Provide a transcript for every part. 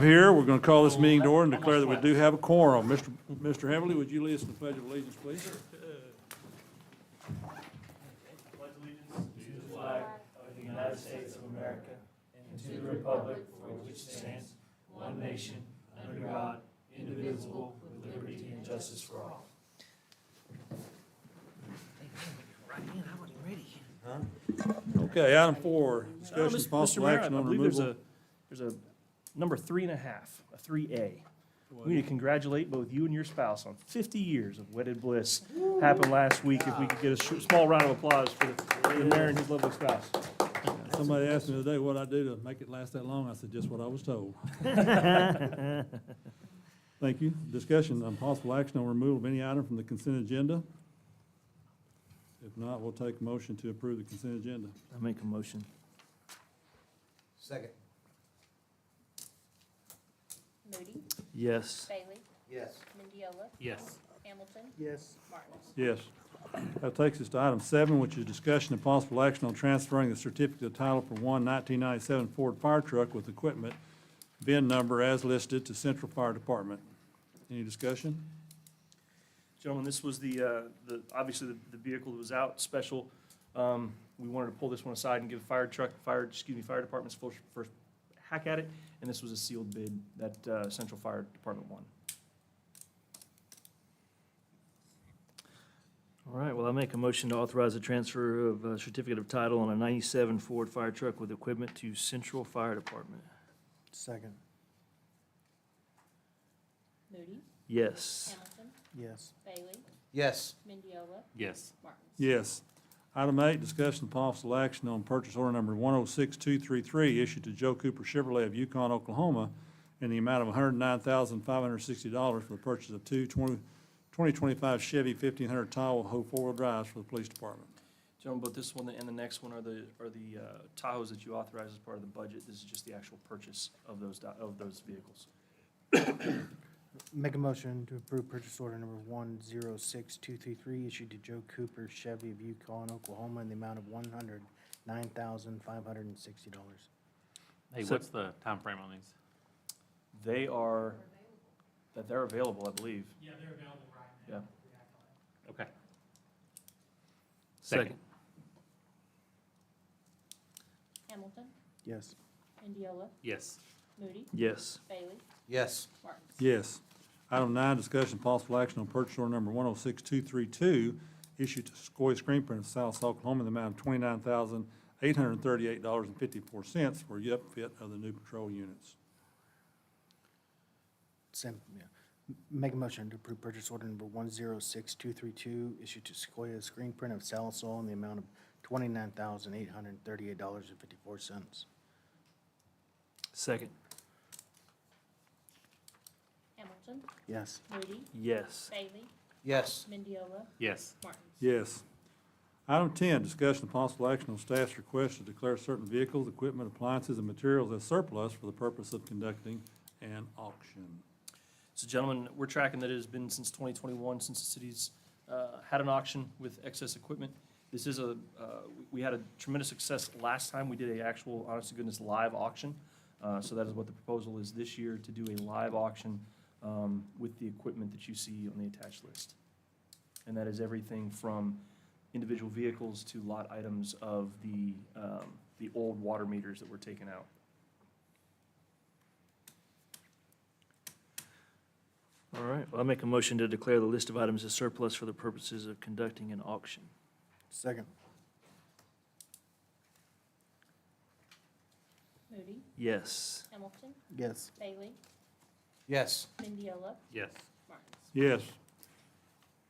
Here, we're going to call this meeting to order and declare that we do have a quorum. Mr. Heavily, would you lead us in the Pledge of Allegiance, please? Pledge allegiance to the flag of the United States of America and to the republic for which it stands, one nation, under God, indivisible, with liberty and justice for all. Okay, item 4, discussion Mr. possible Mayor, action I on believe removal. there's a number 3.5, a 3A. We need to congratulate both you and your spouse on 50 years of wedded bliss. Happened last week. If we could get a small round of applause for the mayor and his lovely spouse. Somebody asked me today what I do to make it last that long. I said, just what I was told. Thank you. Discussion on possible action on removal of any item from the consent agenda. If not, we'll take a motion to approve the consent agenda. I make a motion. Second. Moody, Yes. Bailey, Yes. Mendiola, Yes. Hamilton, Yes. Martins. Yes. That takes us to item 7, which is discussion and possible action on transferring the certificate of title for one 1997 Ford fire truck with equipment, VIN number as listed, to Central Fire Department. Any discussion? Gentlemen, this was obviously the vehicle that was out, special. We wanted to pull this one aside and give fire department's first hack at it, and this was a sealed bid that Central Fire Department won. All right, well, I make a motion to authorize the transfer of a certificate of title on a 97 Ford fire truck with equipment to Central Fire Department. Second. Moody, Yes. Hamilton, Yes. Bailey, Yes. Mendiola, Yes. Martins. Yes. Item 8, discussion and possible action on purchase order number 106233 issued to Joe Cooper Chevrolet of Yukon, Oklahoma, in the amount of $109,560 for the purchase of two 2025 Chevy 1500 Tahoe four-wheel drives for the police department. Gentlemen, both this one and the next one are the Tahoes that you authorized as part of the budget. This is just the actual purchase of those vehicles. Make a motion to approve purchase order number 106233 issued to Joe Cooper Chevy of Yukon, Oklahoma in the amount of $109,560. Hey, So- what's the time frame on these? They're available, I believe. Yeah, they're available right now. Yeah. Okay. Second. Hamilton, Yes. Mendiola, Yes. Moody, Yes. Bailey, Yes. Martins. Yes. Item 9, discussion and possible action on purchase order number 106232 issued to Sequoia Screen Print of South Oklahoma in the amount of $29,838.54 for the upfit of the new patrol units. Make a motion to approve purchase order number 106232 issued to Sequoia Screen Print of Salisol in the amount of $29,838.54. Second. Hamilton, Yes. Moody, Yes. Bailey, Yes. Mendiola, Yes. Martins. Yes. Item 10, discussion and possible action on staff's request to declare certain vehicles, equipment, appliances, and materials as surplus for the purpose of conducting an auction. So gentlemen, we're tracking that it has been since 2021, since the city's had an auction with excess equipment. This is we had a tremendous success last time. We did a actual, honest to goodness, live auction. So that is what the proposal is this year, to do a live auction with the equipment that you see on the attached list. And that is everything from individual vehicles to lot items of the old water meters that were taken out. All right, well, I'll make a motion to declare the list of items as surplus for the purposes of conducting an auction. Second. Moody, Yes. Hamilton, Yes. Bailey, Yes. Mendiola, Yes. Martins. Yes.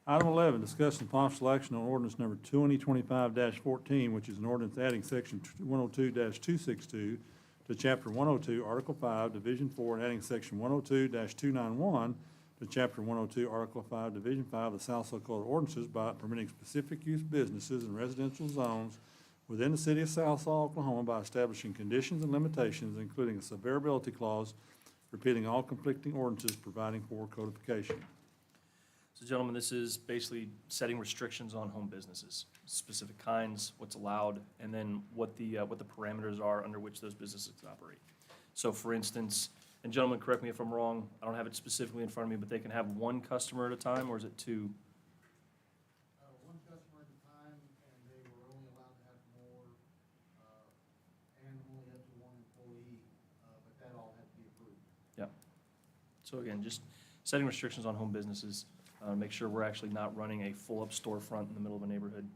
Item 11, discussion and possible action on ordinance number 2025-14, which is an ordinance adding section 102-262 to chapter 102, article 5, division 4, and adding section 102-291 to chapter 102, article 5, division 5 of the South Dakota ordinances by permitting specific use businesses in residential zones within the city of South Oklahoma by establishing conditions and limitations, including a severability clause, repealing all conflicting ordinances, providing for codification. So gentlemen, this is basically setting restrictions on home businesses, specific kinds, what's allowed, and then what the parameters are under which those businesses operate. So for instance, And gentlemen, correct me if I'm wrong, I don't have it specifically in front of me, but they can have one customer at a time, or is it two? One customer at a time, and they were only allowed to have more, and only up to one employee, but that all had to be approved. So again, just setting restrictions on home businesses, make sure we're actually not running a full-up storefront in the middle of a neighborhood.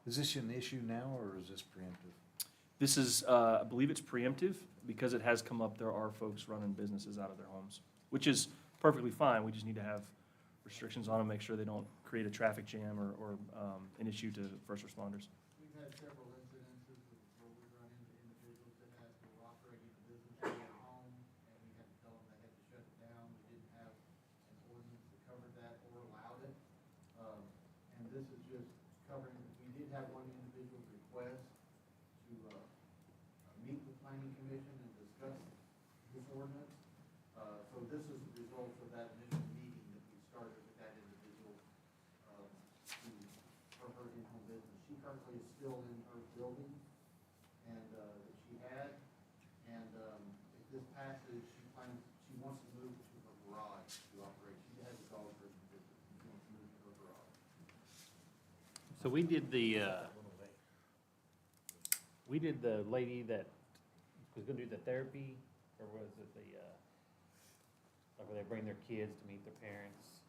Is this an issue now, or is this preemptive? This is, I believe it's preemptive, because it has come up, there are folks running businesses out of their homes, which is perfectly fine, we just need to have restrictions on them, make sure they don't create a traffic jam or an issue to first responders. We've had several incidences where we run into individuals who were operating a business in their home, and we had to tell them they had to shut it down. We didn't have an ordinance that covered that or allowed it. And this is just covering, we did have one individual request to meet with planning commission and discuss this ordinance. So this is the result of that initial meeting that we started with that individual for her in-home business. She currently is still in her building and that she had, and if this passes, she wants to move to her garage to operate. She has a dog-driven business, and she wants to move to her garage. So we did the lady that was gonna do the therapy, or was it the, like where they bring their kids to meet their parents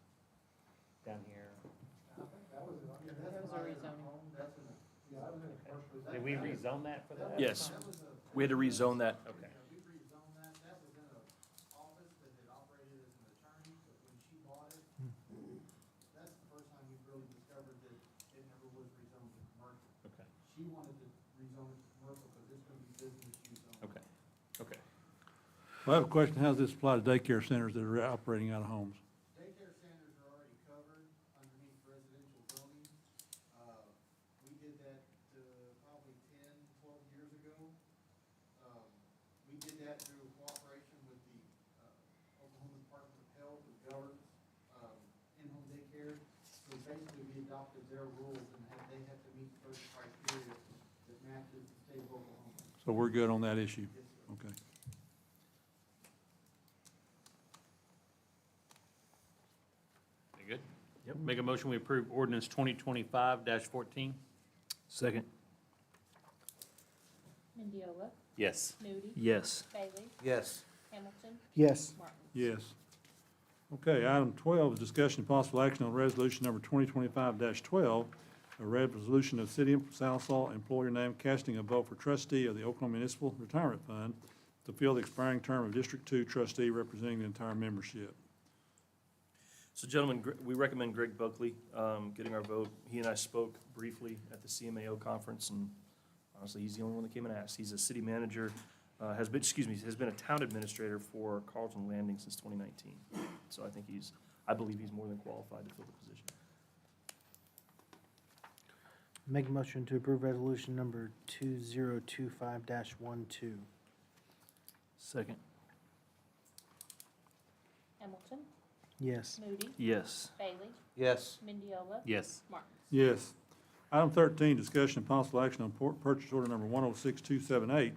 down here? I think that was, I mean, That that's was a not in a rezoning. home, that's in a, yeah, that was in a commercial. Did we rezone that for that? Yes. That was a. We had to rezone that. Okay. We rezoned that, that was in a office that had operated as an attorney, but when she bought it, that's the first time we've really discovered that it never was rezoned to commercial. Okay, She wanted to rezone it to commercial because it's gonna be business use only. okay, okay. Well, I have a question. How does this apply to daycare centers that are operating out of homes? Daycare centers are already covered underneath residential zoning. We did that, probably 10, 12 years ago. We did that through cooperation with the, Oklahoma Department of Health, who governs, in-home daycare. So basically, we adopted their rules and they have to meet certain criteria that matches the state of Oklahoma. So we're good on that issue? Yes, sir. Okay. Very good. Yep, make a motion, we approve ordinance 2025-14. Second. Mendiola, Yes. Moody, Yes. Bailey, Yes. Hamilton, Yes. Martin. Yes. Okay, item 12 is discussion and possible action on resolution number 2025-12, a resolution of City of Southsalt employer name casting a vote for trustee of the Oklahoma Municipal Retirement Fund to fill the expiring term of District 2 trustee representing the entire membership. So gentlemen, we recommend Greg Buckley getting our vote. He and I spoke briefly at the CMAO conference, and honestly, he's the only one that came and asked. He's a city manager, has been a town administrator for Carlton Landing since 2019. So I believe he's more than qualified to fill the position. Make a motion to approve resolution number 2025-12. Second. Hamilton, Yes. Moody, Yes. Bailey, Yes. Mendiola, Yes. Martin. Yes. Item 13, discussion and possible action on purchase order number 106278,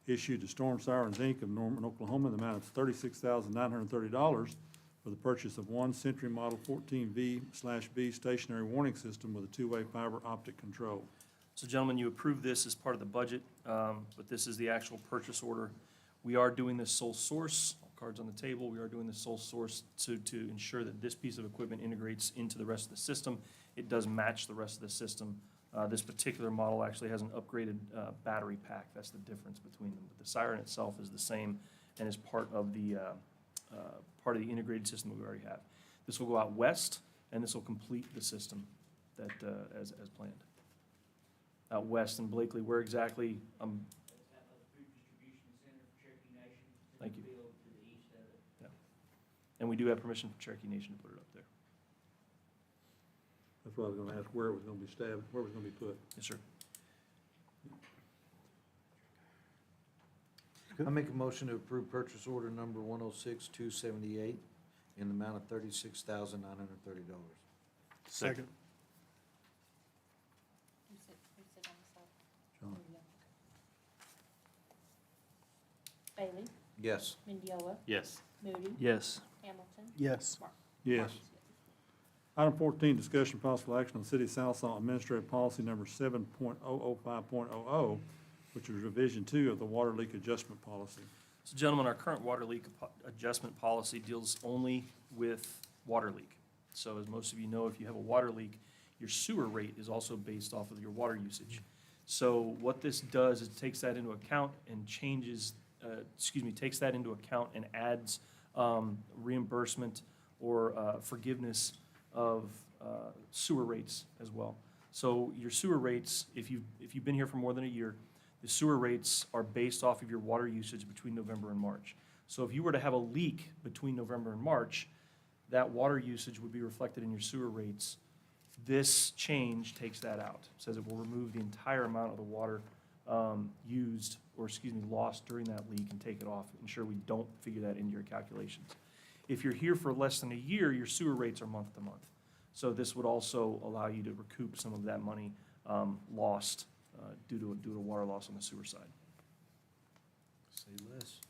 issued to Storm Sirens, Inc. of Norman, Oklahoma, in the amount of $36,930 for the purchase of one Century Model 14V/B stationary warning system with a two-way fiber optic control. So gentlemen, you approved this as part of the budget, but this is the actual purchase order. We are doing this sole source, all cards on the table, we are doing this sole source to ensure that this piece of equipment integrates into the rest of the system. It does match the rest of the system. This particular model actually has an upgraded battery pack, that's the difference between them. But the siren itself is the same and is part of the integrated system that we already have. This will go out west, and this will complete the system that, as planned. Out west in Blakely, where exactly, That's out by the food distribution center for Cherokee Nation. It's Thank you. in the field to the east of it. and we do have permission from Cherokee Nation to put it up there. That's what I was gonna ask, where it was gonna be stabbed, where it was gonna be put. Yes, sir. I make a motion to approve purchase order number 106278 in the amount of $36,930. Second. You sit on the side. John. Oh, yeah. Bailey? Yes. Mendiola? Yes. Moody? Yes. Hamilton? Yes. Yes. Item 14, discussion possible action on City of Southside Administrative Policy Number 7.005.00, which is revision 2 of the water leak adjustment policy. So gentlemen, our current water leak adjustment policy deals only with water leak. So as most of you know, if you have a water leak, your sewer rate is also based off of your water usage. So what this does is takes that into account and takes that into account and adds reimbursement or forgiveness of sewer rates as well. So your sewer rates, if you've been here for more than a year, the sewer rates are based off of your water usage between November and March. So if you were to have a leak between November and March, that water usage would be reflected in your sewer rates. This change takes that out. Says it will remove the entire amount of the water lost during that leak and take it off. Ensure we don't figure that into your calculations. If you're here for less than a year, your sewer rates are month to month. So this would also allow you to recoup some of that money lost due to water loss on the sewer side. Say less.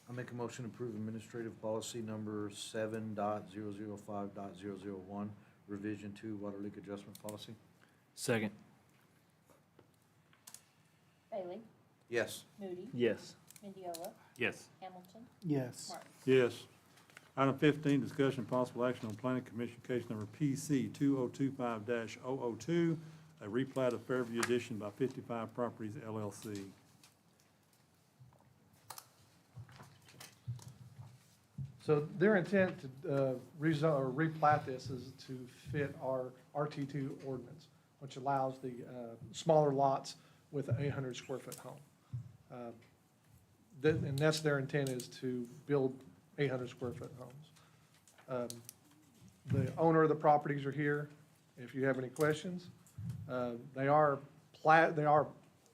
I make a motion to approve administrative policy number 7.005.001, revision 2, water leak adjustment policy. Second. Bailey? Yes. Moody? Yes. Mendiola? Yes. Hamilton? Yes. Martin? Yes. Item 15, discussion possible action on Planning Commission case number PC 2025-002, a replat of Fairview Edition by 55 Properties LLC. So their intent to rezone or replat this is to fit our RT2 ordinance, which allows the smaller lots with an 800 square foot home. And that's their intent, is to build 800 square foot homes. The owner of the properties are here. If you have any questions, it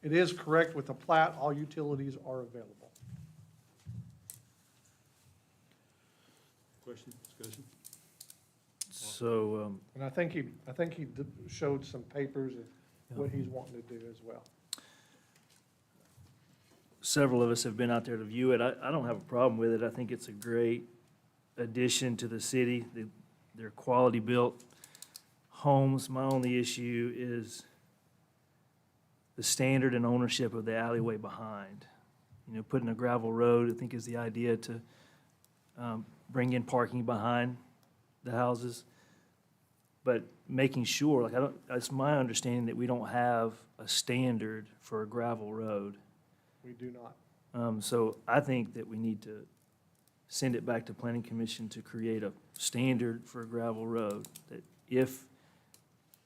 is correct with the plat, all utilities are available. Question, discussion? So, And I think he showed some papers of what he's wanting to do as well. Several of us have been out there to view it. I don't have a problem with it. I think it's a great addition to the city. They're quality-built homes. My only issue is the standard and ownership of the alleyway behind. You know, putting a gravel road, I think, is the idea to bring in parking behind the houses. But making sure, like, it's my understanding that we don't have a standard for a gravel road. We do not. So I think that we need to send it back to Planning Commission to create a standard for a gravel road, that if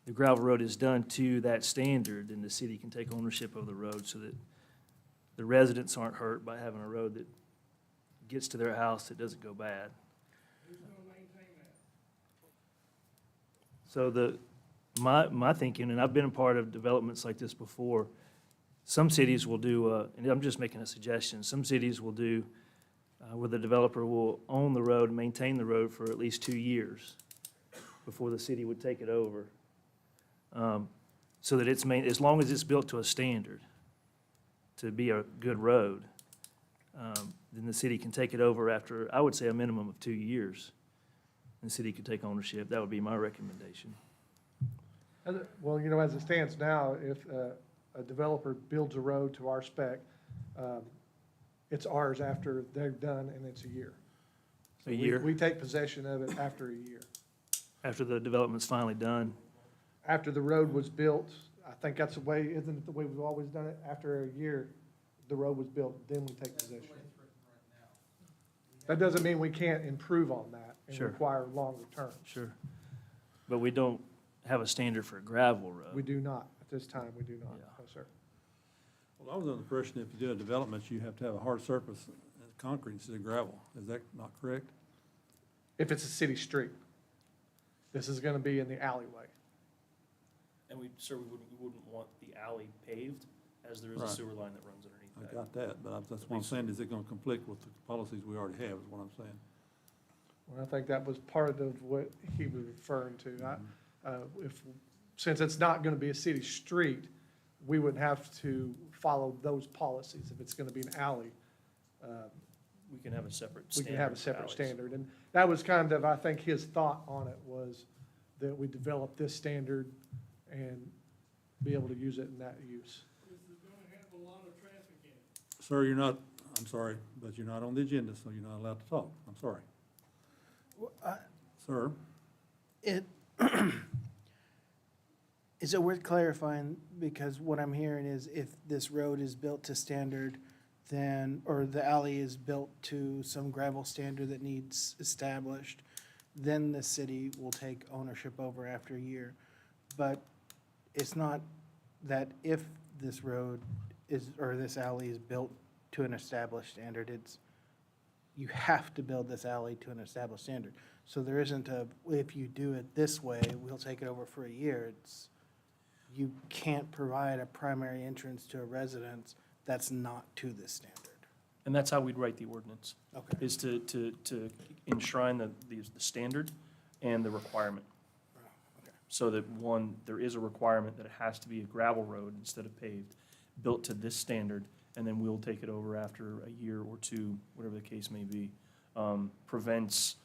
the gravel road is done to that standard, then the city can take ownership of the road so that the residents aren't hurt by having a road that gets to their house that doesn't go bad. So my thinking, and I've been a part of developments like this before, some cities will do, and I'm just making a suggestion, some cities will do where the developer will own the road, maintain the road for at least 2 years before the city would take it over. So that as long as it's built to a standard to be a good road, then the city can take it over after, I would say, a minimum of 2 years. And the city could take ownership. That would be my recommendation. Well, you know, as it stands now, if a developer builds a road to our spec, it's ours after they're done, and it's a year. A year? We take possession of it after a year. After the development's finally done. After the road was built, I think that's the way, isn't it the way we've always done it? After a year, the road was built, then we take possession. That doesn't mean we can't improve on that and Sure. require longer terms. Sure. But we don't have a standard for a gravel road. We do not, at this time, we do not, Yeah. no, sir. Well, I was under the impression if you do a development, you have to have a hard surface, concrete instead of gravel. Is that not correct? If it's a city street, this is gonna be in the alleyway. And we wouldn't want the alley paved, as there is a Right. sewer line that runs underneath I that. got that, but that's what I'm saying, is it gonna conflict with the policies we already have, is what I'm saying. Well, I think that was part of what he was referring to. Since it's not gonna be a city street, we would have to follow those policies. If it's gonna be an alley, We can have a separate we standard. can have a for separate alleys. standard. And that was kind of, I think, his thought on it was that we develop this standard and be able to use it in that use. Sir, you're not, I'm sorry, but you're not on the agenda, so you're not allowed to talk. I'm sorry. Sir, It, is it worth clarifying, because what I'm hearing is if this road is built to standard, then, or the alley is built to some gravel standard that needs established, then the city will take ownership over after a year. But it's not that if this road is, or this alley is built to an established standard, it's, you have to build this alley to an established standard. So there isn't a, if you do it this way, we'll take it over for a year. It's, you can't provide a primary entrance to a residence that's not to this standard. And that's how we'd write the ordinance, Okay. is to enshrine the standard and the requirement. Okay. So that, one, there is a requirement that it has to be a gravel road instead of paved, built to this standard, and then we'll take it over after a year or two, whatever the case may be. Prevents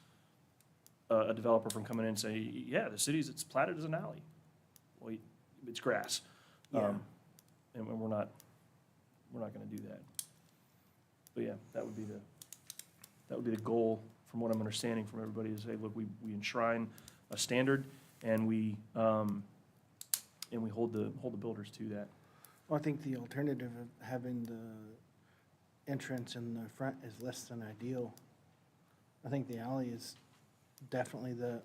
a developer from coming in and say, yeah, the city's, it's platted as an alley. Well, it's grass. Yeah. And we're not gonna do that. But yeah, that would be the goal, from what I'm understanding from everybody, is, hey, look, we enshrine a standard, and we hold the builders to that. Well, I think the alternative of having the entrance in the front is less than ideal. I think the alley is definitely the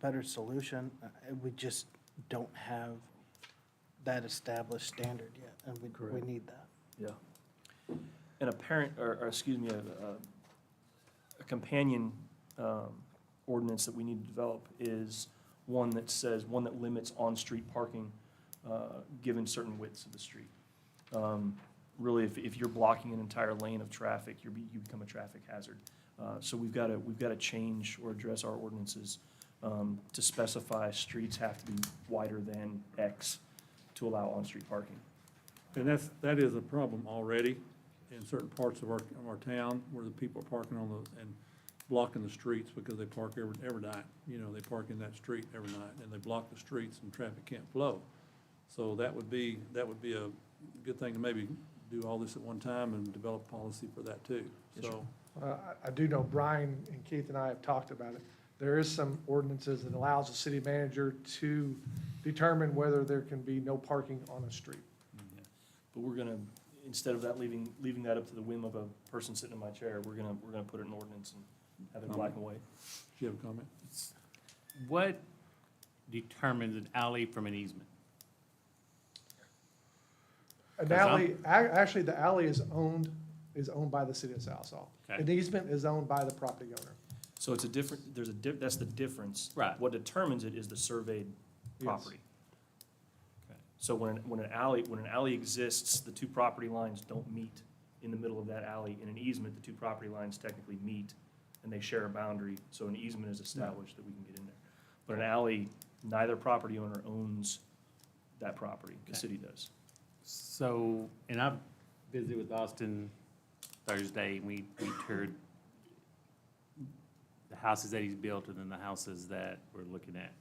better solution. We just don't have that established standard yet, and we Correct. need that. Yeah. And a parent, or excuse me, a companion ordinance that we need to develop is one that limits on-street parking, given certain widths of the street. Really, if you're blocking an entire lane of traffic, you become a traffic hazard. So we've got to change or address our ordinances to specify streets have to be wider than X to allow on-street parking. and that is a problem already in certain parts of our town, where the people are parking and blocking the streets because they park every night. You know, they park in that street every night, and they block the streets and traffic can't flow. So that would be a good thing to maybe do all this at one time and develop policy for that too. Yes, sir. So, I do know Brian and Keith and I have talked about it. There is some ordinances that allows the city manager to determine whether there can be no parking on a street. But we're gonna, instead of that, leaving that up to the whim of a person sitting in my chair, we're gonna put it in ordinance and have it black and white. do you have a comment? What determines an alley from an easement? An 'Cause I'm- alley, actually, the alley is owned by the city of Southall. Okay. An easement is owned by the property owner. So it's a different, that's the difference. Right. What determines it is the surveyed Yes. property. Okay. So when an alley exists, the two property lines don't meet in the middle of that alley. In an easement, the two property lines technically meet, and they share a boundary, so an easement is established that we can get in there. But an alley, neither property owner owns that property, the Okay. city does. So, and I visited with Austin Thursday, and we toured the houses that he's built and then the houses that we're looking at.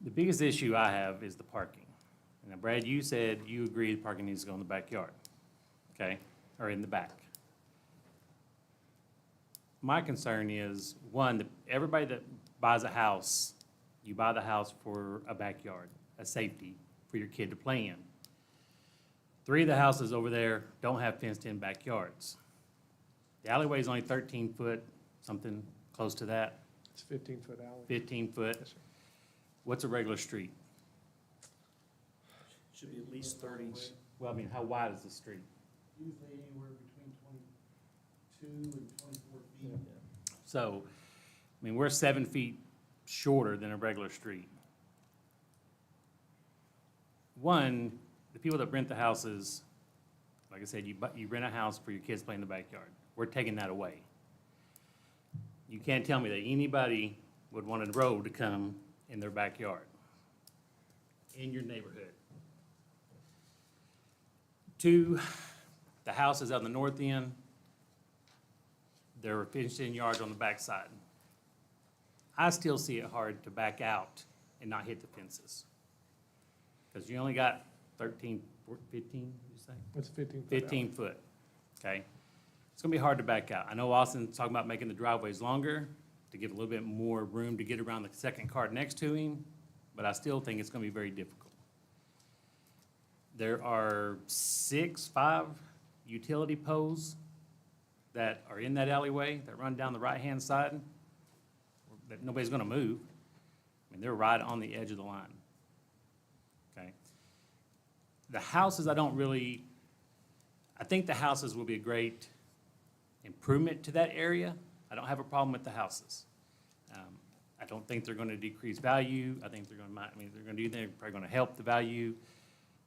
The biggest issue I have is the parking. Now, Brad, you said you agree the parking needs to go in the backyard, okay, or in the back. My concern is, one, that everybody that buys a house, you buy the house for a backyard, a safety for your kid to play in. 3 of the houses over there don't have fenced-in backyards. The alleyway is only 13 foot, something close to that, It's a 15-foot alley. 15 foot. Yes, sir. What's a regular street? Should be at least 30. Well, I mean, how wide is the street? Usually anywhere between 22 and 24 feet. So, I mean, we're 7 feet shorter than a regular street. One, the people that rent the houses, like I said, you rent a house for your kids to play in the backyard. We're taking that away. You can't tell me that anybody would want a road to come in their backyard, in your neighborhood. 2, The houses on the north end, there are fenced-in yards on the backside. I still see it hard to back out and not hit the fences. Because you only got 13, 15, you say? It's 15 foot. 15 foot, okay? It's gonna be hard to back out. I know Austin's talking about making the driveways longer to give a little bit more room to get around the second car next to him, but I still think it's gonna be very difficult. There are 5 utility poles that are in that alleyway that run down the right-hand side that nobody's gonna move. I mean, they're right on the edge of the line, okay? The houses, I think the houses will be a great improvement to that area. I don't have a problem with the houses. I don't think they're gonna decrease value. I think they're probably gonna help the value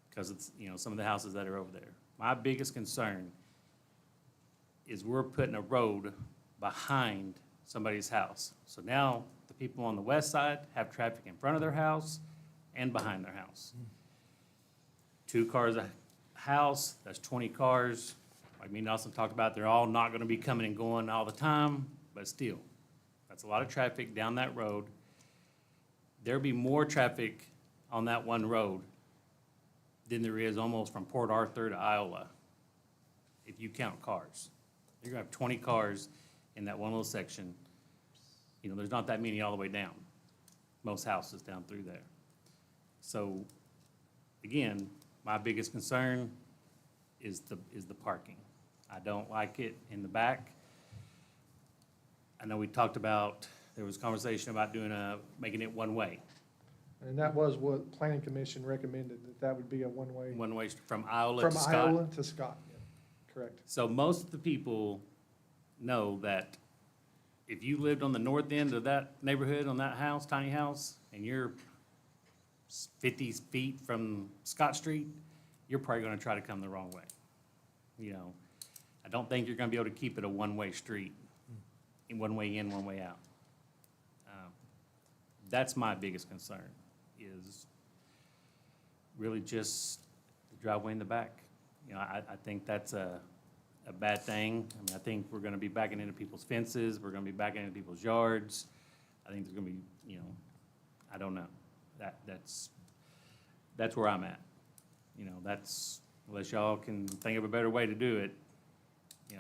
because it's, some of the houses that are over there. My biggest concern is we're putting a road behind somebody's house. So now the people on the west side have traffic in front of their house and behind their house. 2 cars a house, that's 20 cars. Like me and Nelson talked about, they're all not gonna be coming and going all the time, but still, that's a lot of traffic down that road. There'll be more traffic on that one road than there is almost from Port Arthur to Iowa, if you count cars. You're gonna have 20 cars in that one little section. There's not that many all the way down, most houses down through there. So, again, my biggest concern is the parking. I don't like it in the back. I know we talked about, there was conversation about making it one way. And that was what Planning Commission recommended, that would be a one-way. One way from Iowa From to Scott. Iowa to Scott, yeah, correct. So most of the people know that if you lived on the north end of that neighborhood, on that house, tiny house, and you're 50 feet from Scott Street, you're probably gonna try to come the wrong way. I don't think you're gonna be able to keep it a one-way street, in one way in, one way out. That's my biggest concern, is really just the driveway in the back. I think that's a bad thing. I think we're gonna be backing into people's fences, we're gonna be backing into people's yards. I think there's gonna be, I don't know. That's where I'm at. Unless y'all can think of a better way to do it,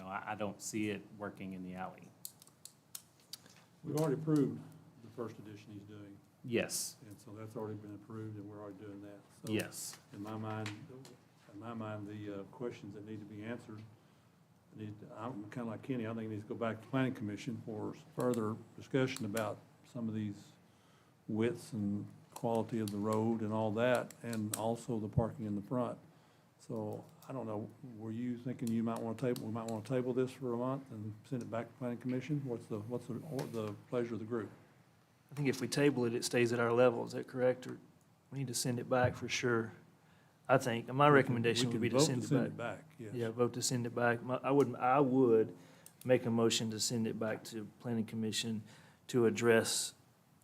I don't see it working in the alley. We've already approved the first edition he's doing, Yes, and so that's already been approved, and we're already doing that. So yes. In my mind, the questions that need to be answered, I'm kind of like Kenny, I think it needs to go back to Planning Commission for further discussion about some of these widths and quality of the road and all that, and also the parking in the front. So, I don't know, were you thinking we might want to table this for a month and send it back to Planning Commission? What's the pleasure of the group? I think if we table it, it stays at our level, is that correct? Or we need to send it back for sure. I think, and my recommendation would be to send it back. Yes. Yeah, vote to send it back. I would make a motion to send it back to Planning Commission to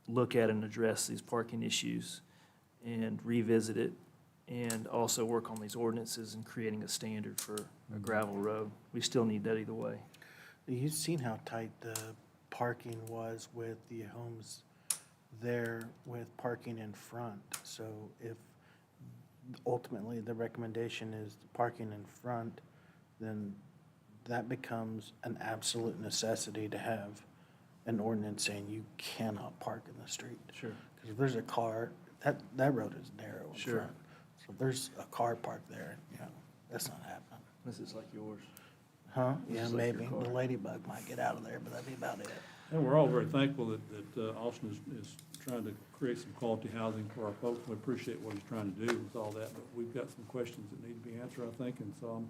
look at and address these parking issues and revisit it, and also work on these ordinances and creating a standard for a gravel road. We still need that either way. You've seen how tight the parking was with the homes there with parking in front. So if ultimately the recommendation is parking in front, then that becomes an absolute necessity to have an ordinance saying you cannot park in the street. Sure. Because if there's a car, that road is narrow in Sure. front. So if there's a car parked there, that's not happening. This is like yours. Huh? This Yeah, is like your maybe. car. The ladybug might get out of there, but that'd be about it. And we're all very thankful that Austin is trying to create some quality housing for our folks. We appreciate what he's trying to do with all that, but we've got some questions that need to be answered, I think, and so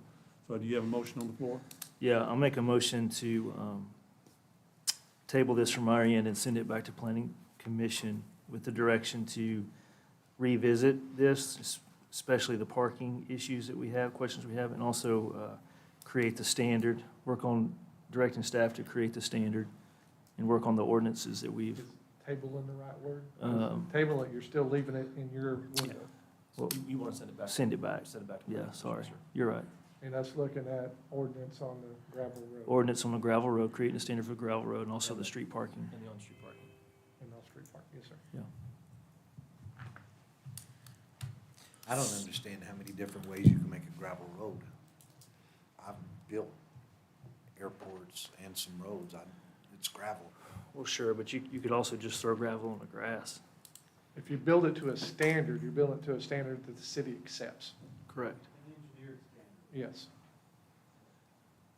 do you have a motion on the floor? Yeah, I'll make a motion to table this from our end and send it back to Planning Commission with the direction to revisit this, especially the parking issues that we have, questions we have, and also create the standard, work on directing staff to create the standard, and work on the ordinances that we've, Is table in the right word? Um, Table it, you're still leaving it in your window. well, You want to send it back? send it back. Send it back. to Yeah, Planning Commission, sorry. sir. You're right. And that's looking at ordinance on the gravel road Ordinance on the gravel road, creating a standard for gravel road and also the street parking. And the on-street parking. and off-street park, yes, sir. I don't understand how many different ways you can make a gravel road. I've built airports and some roads, it's gravel. Well, sure, but you could also just throw gravel on the grass. If you build it to a standard, you're building it to a standard that the city accepts. Correct. Yes.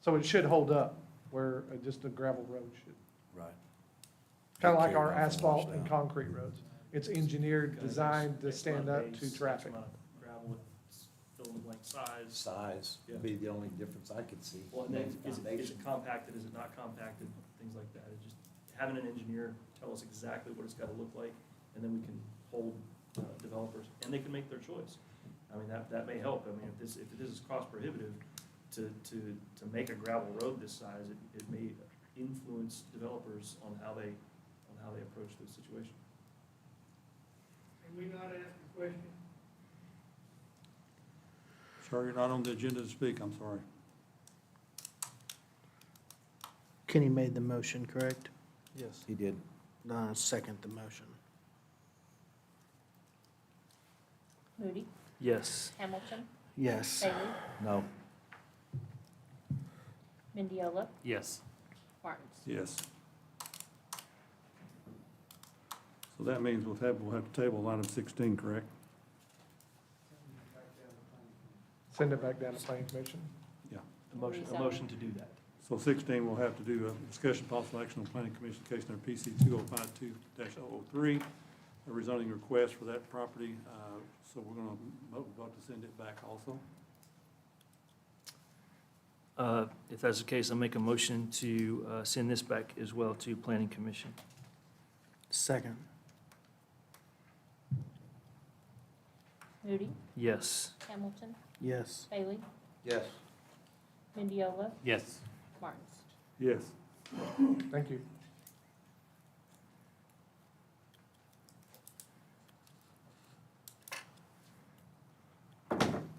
So it should hold up where just a gravel road should. Right. Kind of like Take our care of it asphalt and and wash down. concrete roads. It's engineered, designed to stand up to traffic. Gravel with fill in the blank size. Size Yeah. would be the only difference I could see. Well, and then is Foundation. it compacted, is it not compacted, things like that. It just, having an engineer tell us exactly what it's gotta look like, and then we can hold developers, and they can make their choice. I mean, that may help. I mean, if this is cost prohibitive to make a gravel road this size, it may influence developers on how they approach this situation. Can we not ask a question? Sir, you're not on the agenda to speak, I'm sorry. Kenny made the motion, correct? Yes. He did. Second the motion. Moody, Yes. Hamilton, Yes. Bailey, No. Mendiola, Yes. Martins. Yes. So that means we'll have to table item 16, correct? Send it back down to planning commission. Yeah. A motion to do that. So 16, we'll have to do a discussion possible action on planning commission case number PC 2052-003, a rezoning request for that property. So we're going to vote to send it back also. If that's the case, I'll make a motion to send this back as well to planning commission. Second. Moody, Yes. Hamilton, Yes. Bailey, Yes. Mendiola, Yes. Martins. Yes. Thank you.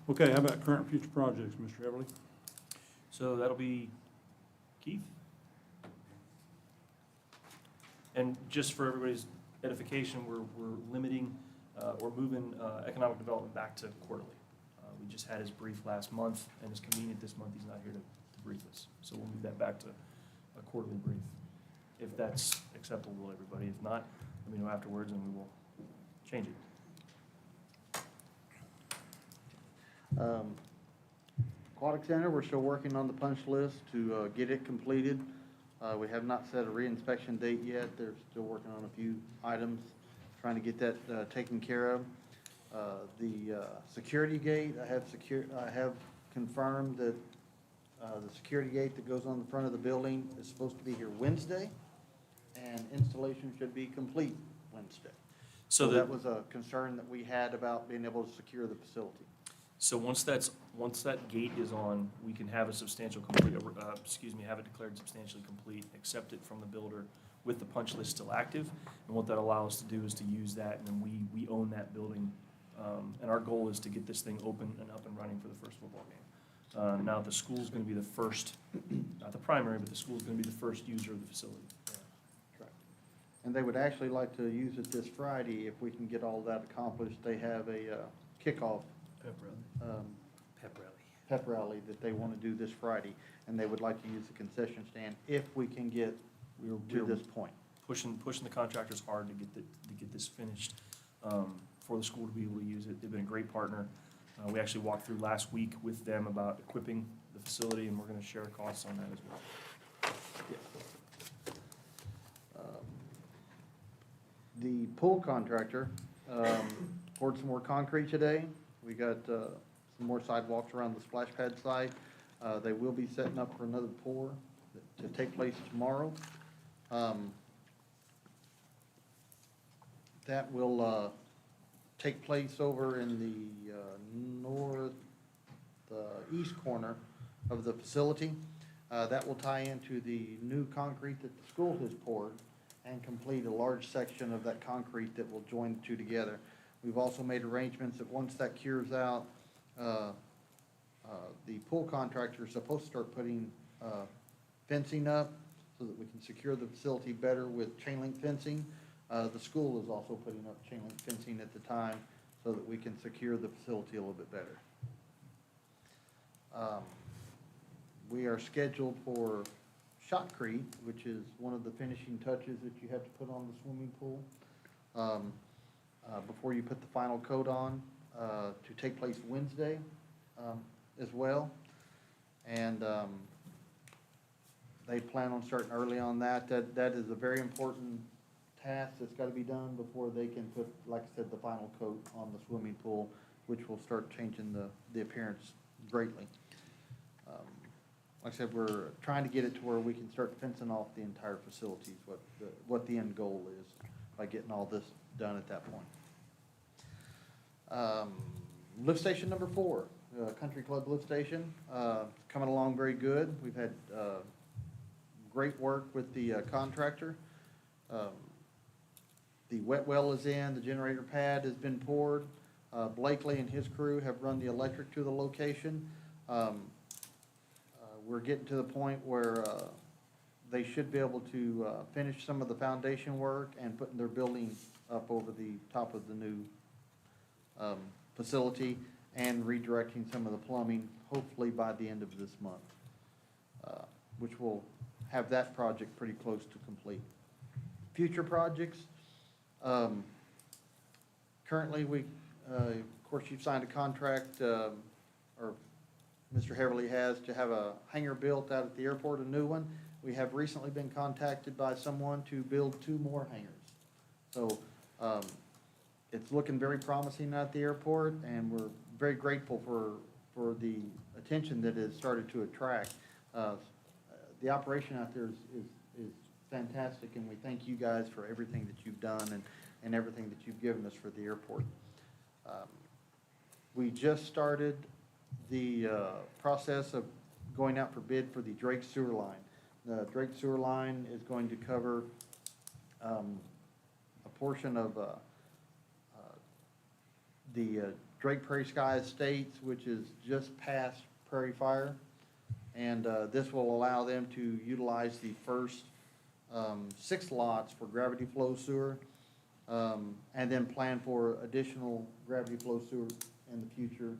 Okay, how about current and future projects, Mr. Everly? So that'll be Keith? And just for everybody's edification, we're limiting, or moving economic development back to quarterly. We just had his brief last month, and it's convenient this month, he's not here to brief us. So we'll move that back to a quarterly brief, if that's acceptable to everybody. If not, let me know afterwards, and we will change it. Aquatic Center, we're still working on the punch list to get it completed. We have not set a reinspection date yet. They're still working on a few items, trying to get that taken care of. The security gate, I have confirmed that the security gate that goes on the front of the building is supposed to be here Wednesday, and installation should be complete Wednesday. So That was a concern that we had about being able to secure the facility. So once that gate is on, we can have a substantial complete, have it declared substantially complete, accept it from the builder with the punch list still active. And what that allows us to do is to use that, and then we own that building. And our goal is to get this thing open and up and running for the first football game. Now, the school's gonna be the first, not the primary, but the school's gonna be the first user of the facility. And they would actually like to use it this Friday if we can get all that accomplished. They have a kickoff pep rally that they want to do this Friday, and they would like to use the concession stand if we can get to this point. Pushing the contractors hard to get this finished, for the school to be able to use it. They've been a great partner. We actually walked through last week with them about equipping the facility, and we're gonna share costs on that as well. The pool contractor poured some more concrete today. We got some more sidewalks around the splash pad site. They will be setting up for another pour to take place tomorrow. That will take place over in the east corner of the facility. That will tie into the new concrete that the school has poured and complete a large section of that concrete that will join the two together. We've also made arrangements that once that cures out, The pool contractor is supposed to start putting fencing up so that we can secure the facility better with chain link fencing. The school is also putting up chain link fencing at the time so that we can secure the facility a little bit better. We are scheduled for shotcrete, which is one of the finishing touches that you have to put on the swimming pool before you put the final coat on, to take place Wednesday as well. And they plan on starting early on that. That is a very important task that's got to be done before they can put, like I said, the final coat on the swimming pool, which will start changing the appearance greatly. Like I said, we're trying to get it to where we can start fencing off the entire facility is what the end goal is by getting all this done at that point. Lift station number 4, Country Club Lift Station, coming along very good. We've had great work with the contractor. The wet well is in, the generator pad has been poured. Blakely and his crew have run the electric to the location. We're getting to the point where they should be able to finish some of the foundation work and putting their building up over the top of the new facility and redirecting some of the plumbing, hopefully by the end of this month, which will have that project pretty close to complete. Future projects, currently of course, you've signed a contract, or Mr. Heverly has, to have a hangar built out at the airport, a new one. We have recently been contacted by someone to build 2 more hangars. So it's looking very promising at the airport, and we're very grateful for the attention that has started to attract. The operation out there is fantastic, and we thank you guys for everything that you've done and everything that you've given us for the airport. We just started the process of going out for bid for the Drake Sewer Line. The Drake Sewer Line is going to cover a portion of the Drake Prairie Sky Estates, which is just past Prairie Fire. And this will allow them to utilize the first 6 lots for gravity flow sewer, and then plan for additional gravity flow sewer in the future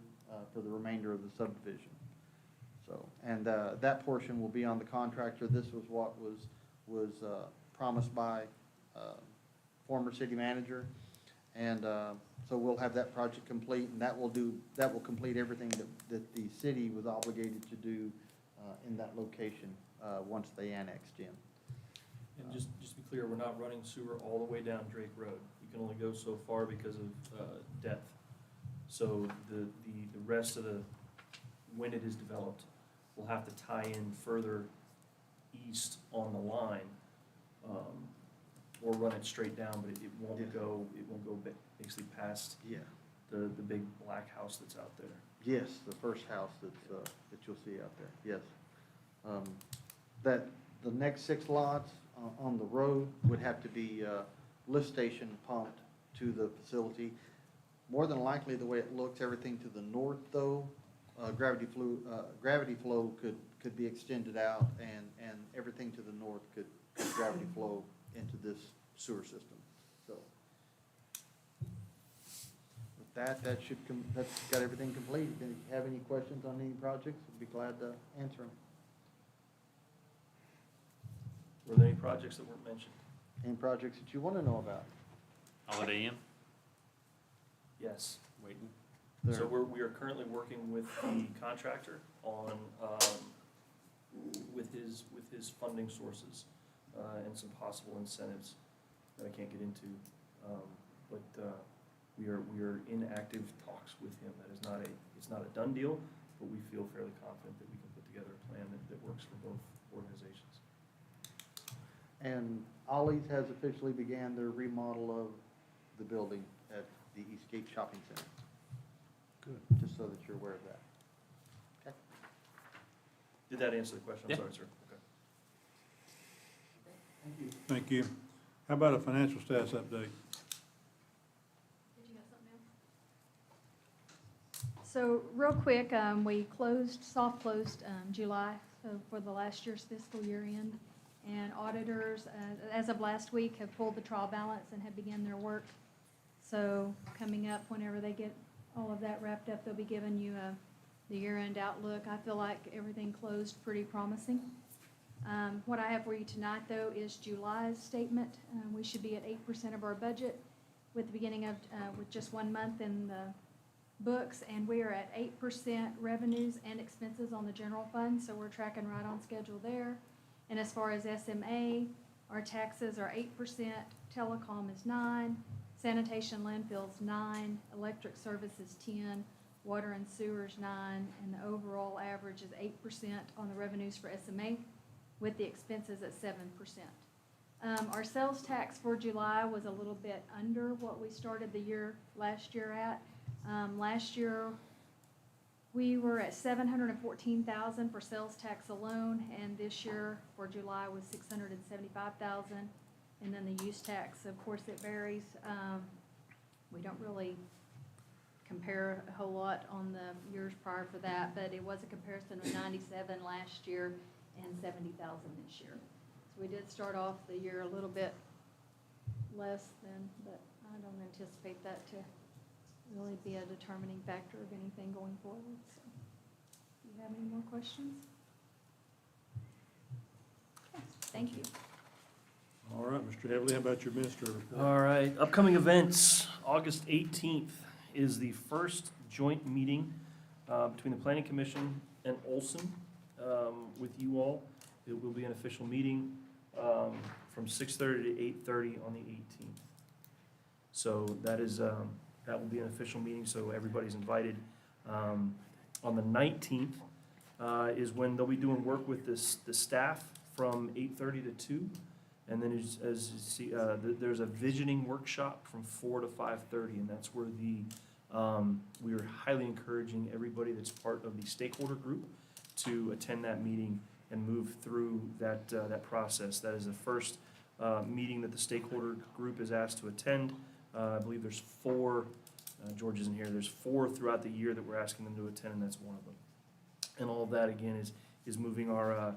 for the remainder of the subdivision. So, and that portion will be on the contractor. This was what was promised by former city manager, and so we'll have that project complete, and that will complete everything that the city was obligated to do in that location once they annexed in. And just to be clear, we're not running sewer all the way down Drake Road. You can only go so far because of depth. So the rest of when it is developed, we'll have to tie in further east on the line, or run it straight down, but it won't go basically past the big black house that's out there. Yes, the first house that you'll see out there, yes. That the next 6 lots on the road would have to be lift station pumped to the facility. More than likely, the way it looks, everything to the north though, gravity flow could be extended out, and everything to the north could gravity flow into this sewer system. So with that that's got everything complete. If you have any questions on any projects, I'd be glad to answer them. Were there any projects that weren't mentioned? Any projects that you want to know about? Holiday Inn, Yes. waiting. So we are currently working with the contractor on, with his funding sources, and some possible incentives that I can't get into. But we are in active talks with him. It's not a done deal, but we feel fairly confident that we can put together a plan that works for both organizations. And Ollie's has officially began their remodel of the building at the Eastgate Shopping Center. Good. Just so that you're aware of that. Okay. Did that answer the question? Yeah. I'm sorry, sir. Okay. Thank you. Thank you. How about a financial status update? Did you have something else? So real quick, we soft closed July, so for the last year's fiscal year end. And auditors, as of last week, have pulled the trial balance and have begun their work. So coming up, whenever they get all of that wrapped up, they'll be giving you the year-end outlook. I feel like everything closed pretty promising. What I have for you tonight, though, is July's statement. We should be at 8% of our budget with the beginning of, with just 1 month in the books, and we are at 8% revenues and expenses on the general fund, so we're tracking right on schedule there. And as far as SMA, our taxes are 8%, telecom is 9%, sanitation landfills 9%, electric services 10%, water and sewers 9%, and the overall average is 8% on the revenues for SMA, with the expenses at 7%. Our sales tax for July was a little bit under what we started the year last year at. Last year, we were at $714,000 for sales tax alone, and this year for July was $675,000. And then the use tax, of course, it varies. We don't really compare a whole lot on the years prior for that, but it was a comparison of 97 last year and 70,000 this year. So we did start off the year a little bit less than, but I don't anticipate that to really be a determining factor of anything going forward. So, do you have any more questions? Okay, thank you. All right, Mr. Heavily, how about your administrator report? All right, upcoming events, August 18th is the first joint meeting between the Planning Commission and Olson with you all. It will be an official meeting from 6:30 to 8:30 on the 18th. So that is, that will be an official meeting, so everybody's invited. On the 19th is when they'll be doing work with the staff from 8:30 to 2. And then as you see, there's a visioning workshop from 4 to 5:30, and that's where we are highly encouraging everybody that's part of the stakeholder group to attend that meeting and move through that process. That is the first meeting that the stakeholder group is asked to attend. I believe there's 4, George isn't here, there's 4 throughout the year that we're asking them to attend, and that's one of them. And all of that, again, is moving our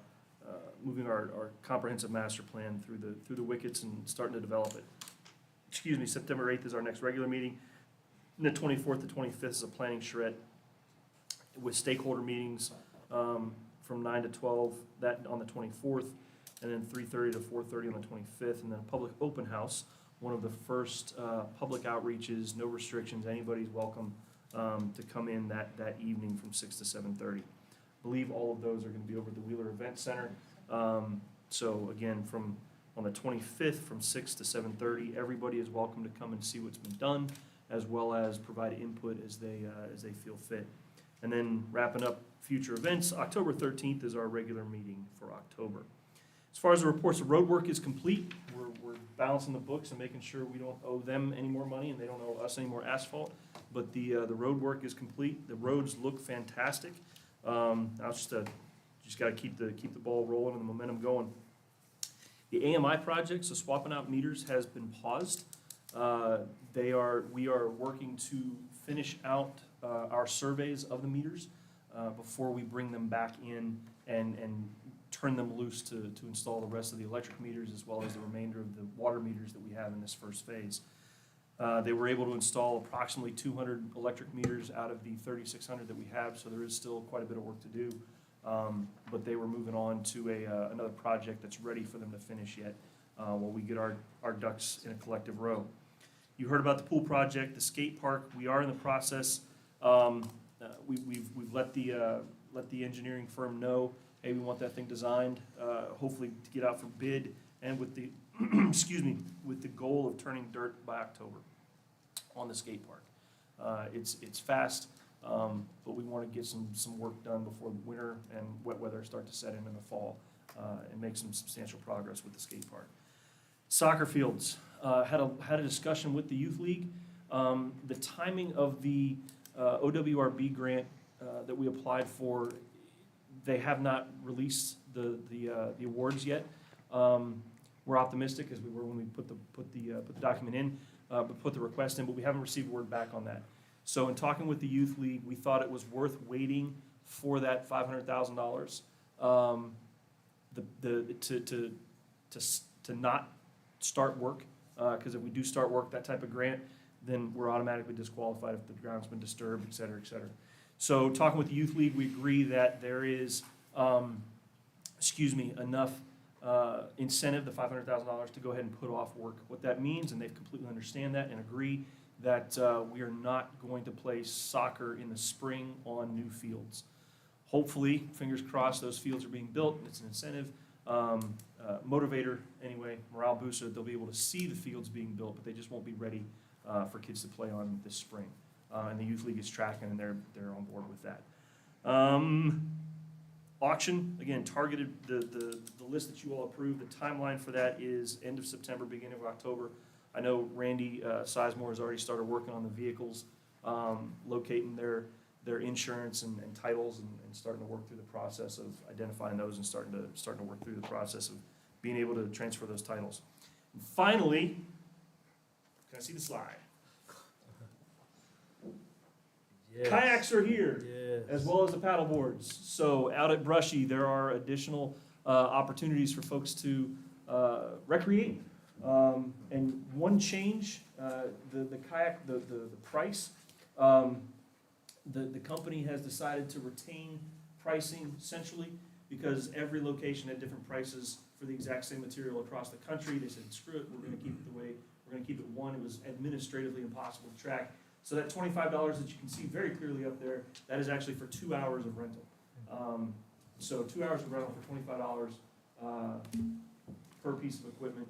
comprehensive master plan through the wickets and starting to develop it. Excuse me, September 8th is our next regular meeting. And the 24th to 25th is a planning charrette with stakeholder meetings from 9 to 12, that on the 24th, and then 3:30 to 4:30 on the 25th, and then a public open house, one of the first public outreaches, no restrictions, anybody's welcome to come in that evening from 6 to 7:30. I believe all of those are going to be over at the Wheeler Event Center. So again, on the 25th from 6 to 7:30, everybody is welcome to come and see what's been done, as well as provide input as they feel fit. And then wrapping up future events, October 13th is our regular meeting for October. As far as the reports, the road work is complete. We're balancing the books and making sure we don't owe them any more money and they don't owe us any more asphalt. But the road work is complete. The roads look fantastic. Now just got to keep the ball rolling and the momentum going. The AMI project, so swapping out meters, has been paused. We are working to finish out our surveys of the meters before we bring them back in and turn them loose to install the rest of the electric meters as well as the remainder of the water meters that we have in this first phase. They were able to install approximately 200 electric meters out of the 3,600 that we have, so there is still quite a bit of work to do. But they were moving on to another project that's ready for them to finish yet while we get our ducks in a collective row. You heard about the pool project, the skate park. We are in the process. We've let the engineering firm know, hey, we want that thing designed, hopefully to get out for bid, and with the excuse me, with the goal of turning dirt by October on the skate park. It's fast, but we want to get some work done before the winter and wet weather start to set in the fall and make some substantial progress with the skate park. Soccer fields, had a discussion with the youth league. The timing of the OWRB grant that we applied for, they have not released the awards yet. We're optimistic as we were when we put the document in, but put the request in, but we haven't received word back on that. So in talking with the youth league, we thought it was worth waiting for that $500,000. To not start work, because if we do start work, that type of grant, then we're automatically disqualified if the ground's been disturbed, et cetera, et cetera. So talking with the youth league, we agree that there is, enough incentive, the $500,000, to go ahead and put off work. What that means, and they completely understand that and agree, that we are not going to play soccer in the spring on new fields. Hopefully, fingers crossed, those fields are being built, and it's an incentive, motivator anyway, morale booster, that they'll be able to see the fields being built, but they just won't be ready for kids to play on this spring. And the youth league is tracking, and they're on board with that. Auction, again, targeted, the list that you all approved, the timeline for that is end of September, beginning of October. I know Randy Sizemore has already started working on the vehicles, locating their insurance and titles, and starting to work through the process of identifying those, and starting to work through the process of being able to transfer those titles. And finally, can I see the slide? Kayaks are here, as well as the paddle boards. So out at Brushy, there are additional opportunities for folks to recreate. And one change, the kayak, the price, the company has decided to retain pricing centrally, because every location had different prices for the exact same material across the country. They said, screw it, we're gonna keep it the way, we're gonna keep it one. It was administratively impossible to track. So that $25 that you can see very clearly up there, that is actually for 2 hours of rental. So 2 hours of rental for $25 per piece of equipment.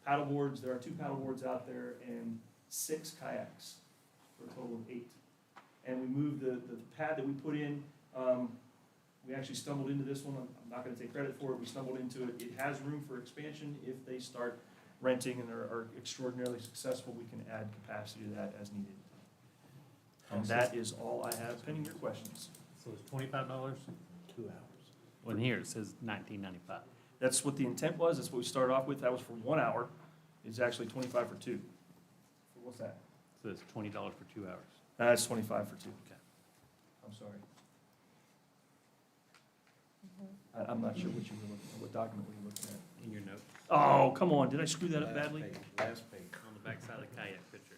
Paddle boards, there are 2 paddle boards out there and 6 kayaks for a total of 8. And we moved the pad that we put in, we actually stumbled into this one. I'm not gonna take credit for it. We stumbled into it. It has room for expansion. If they start renting and are extraordinarily successful, we can add capacity to that as needed. And that is all I have pending your questions. So it's $25? 2 hours. Well, here it says $19.95. That's what the intent was. That's what we started off with. That was for 1 hour. It's actually 25 for 2. What's that? So it's $20 for 2 hours. That's 25 for 2. Okay. I'm sorry. I'm not sure what you were looking at, what document were you looking at? In your notes, Oh, come on, did I screw that up badly? Last page. on the back side of the kayak picture.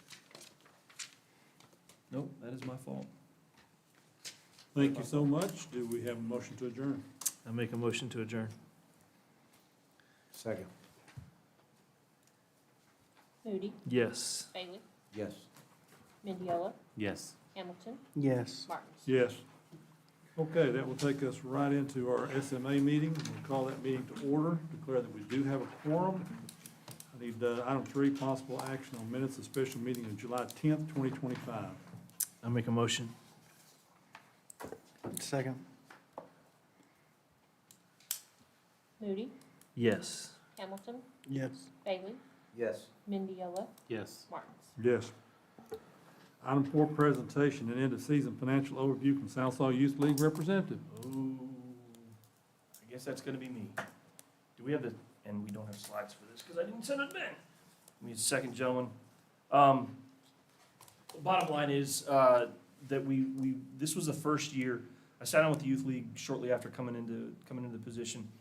Nope, that is my fault. Thank you so much. Do we have a motion to adjourn? I make a motion to adjourn. Second. Moody, Yes. Bailey, Yes. Mendiola, Yes. Hamilton, Yes. Martins. Yes. Okay, that will take us right into our SMA meeting. We'll call that meeting to order, declare that we do have a quorum. I need item 3, possible action on minutes of special meeting of July 10th, 2025. I make a motion. Second. Moody, Yes. Hamilton, Yes. Bailey, Yes. Mendiola, Yes. Martins. Yes. Item 4, presentation and end-of-season financial overview from Southside Youth League representative. Ooh, I guess that's gonna be me. Do we have the, and we don't have slides for this, because I didn't send it in. Give me a second, gentlemen. Bottom line is, that this was the first year, I sat down with the youth league shortly after coming into the position.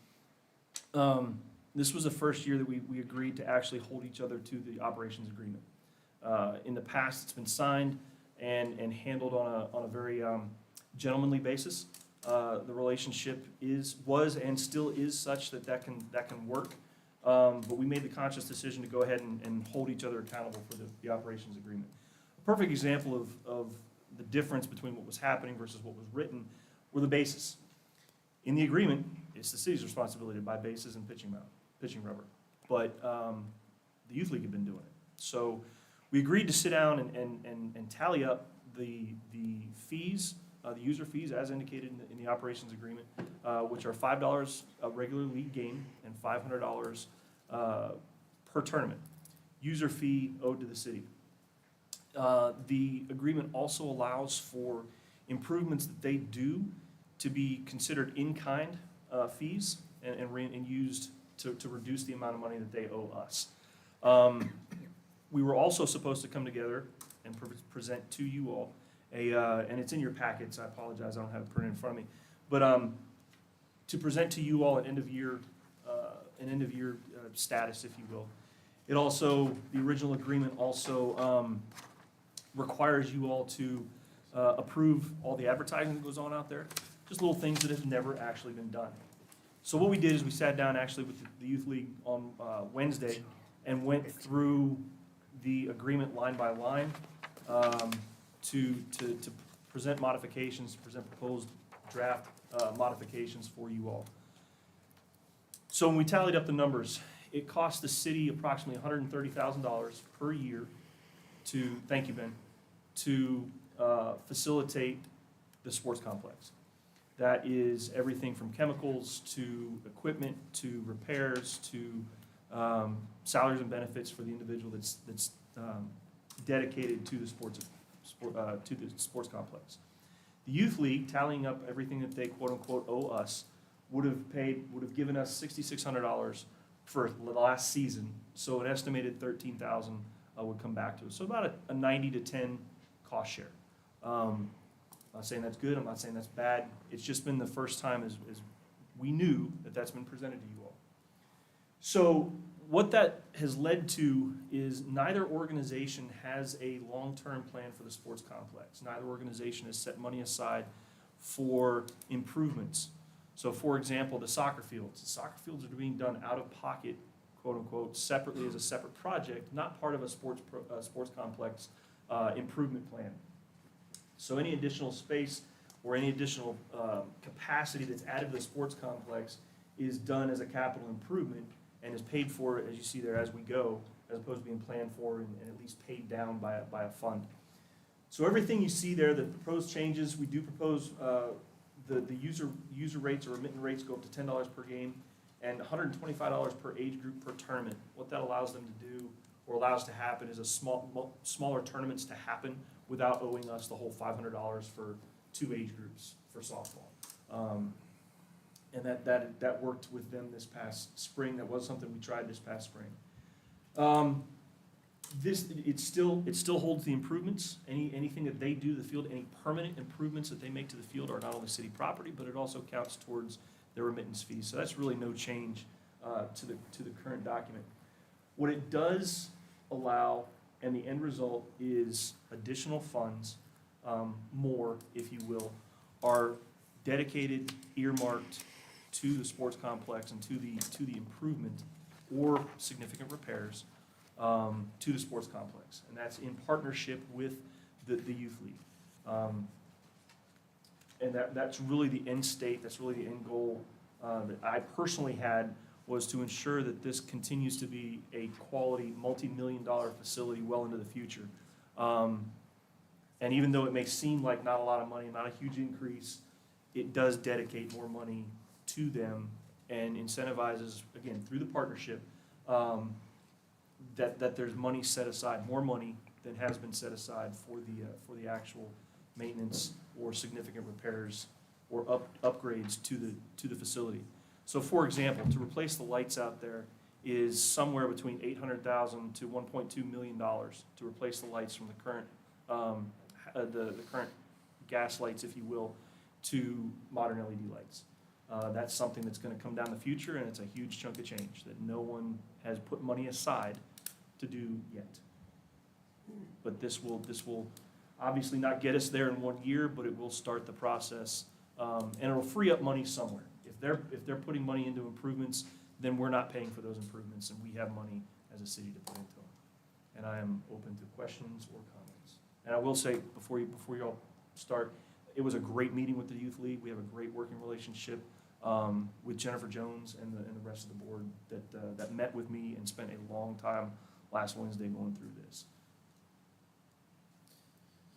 This was the first year that we agreed to actually hold each other to the operations agreement. In the past, it's been signed and handled on a very gentlemanly basis. The relationship was and still is such that can work. But we made the conscious decision to go ahead and hold each other accountable for the operations agreement. A perfect example of the difference between what was happening versus what was written were the bases. In the agreement, it's the city's responsibility to buy bases and pitching rubber. But the youth league had been doing it. So we agreed to sit down and tally up the fees, the user fees as indicated in the operations agreement, which are $5 a regular league game and $500 per tournament. User fee owed to the city. The agreement also allows for improvements that they do to be considered in-kind fees and used to reduce the amount of money that they owe us. We were also supposed to come together and present to you all and it's in your packets, I apologize, I don't have it printed in front of me. But to present to you all an end-of-year status, if you will. It also, the original agreement also requires you all to approve all the advertising that goes on out there, just little things that have never actually been done. So what we did is we sat down actually with the Youth League on Wednesday and went through the agreement line by line to present modifications, present proposed draft modifications for you all. So when we tallied up the numbers, it cost the city approximately $130,000 per year to, thank you, Ben, to facilitate the sports complex. That is everything from chemicals to equipment to repairs to salaries and benefits for the individual that's dedicated to the sports complex. The Youth League, tallying up everything that they quote-unquote owe us, would have given us $6,600 for the last season, so an estimated $13,000 would come back to us. So about a 90 to 10 cost share. I'm not saying that's good, I'm not saying that's bad, it's just been the first time as we knew that that's been presented to you all. So what that has led to is neither organization has a long-term plan for the sports complex. Neither organization has set money aside for improvements. So for example, the soccer fields are being done out of pocket, quote unquote, separately as a separate project, not part of a sports complex improvement plan. So any additional space or any additional capacity that's added to the sports complex is done as a capital improvement and is paid for, as you see there, as we go, as opposed to being planned for and at least paid down by a fund. So everything you see there, the proposed changes, we do propose the user rates or remittance rates go up to $10 per game and $125 per age group per tournament. What that allows them to do or allows to happen is smaller tournaments to happen without owing us the whole $500 for 2 age groups for softball. And that worked with them this past spring. That was something we tried this past spring. It still holds the improvements. Anything that they do to the field, any permanent improvements that they make to the field are not only city property, but it also counts towards their remittance fees. So that's really no change to the current document. What it does allow, and the end result is additional funds, more, if you will, are dedicated, earmarked to the sports complex and to the improvement or significant repairs to the sports complex, and that's in partnership with the Youth League. And that's really the end state, that's really the end goal that I personally had, was to ensure that this continues to be a quality, multi-million-dollar facility well into the future. And even though it may seem like not a lot of money, not a huge increase, it does dedicate more money to them and incentivizes, again, through the partnership, that there's money set aside, more money than has been set aside for the actual maintenance or significant repairs or upgrades to the facility. So for example, to replace the lights out there is somewhere between $800,000 to $1.2 million to replace the lights from the current the current gas lights, if you will, to modern LED lights. That's something that's going to come down the future, and it's a huge chunk of change that no one has put money aside to do yet. But this will obviously not get us there in 1 year, but it will start the process, and it'll free up money somewhere. If they're putting money into improvements, then we're not paying for those improvements, and we have money as a city to put into them. And I am open to questions or comments. And I will say, before you all start, it was a great meeting with the Youth League. We have a great working relationship with Jennifer Jones and the rest of the board that met with me and spent a long time last Wednesday going through this.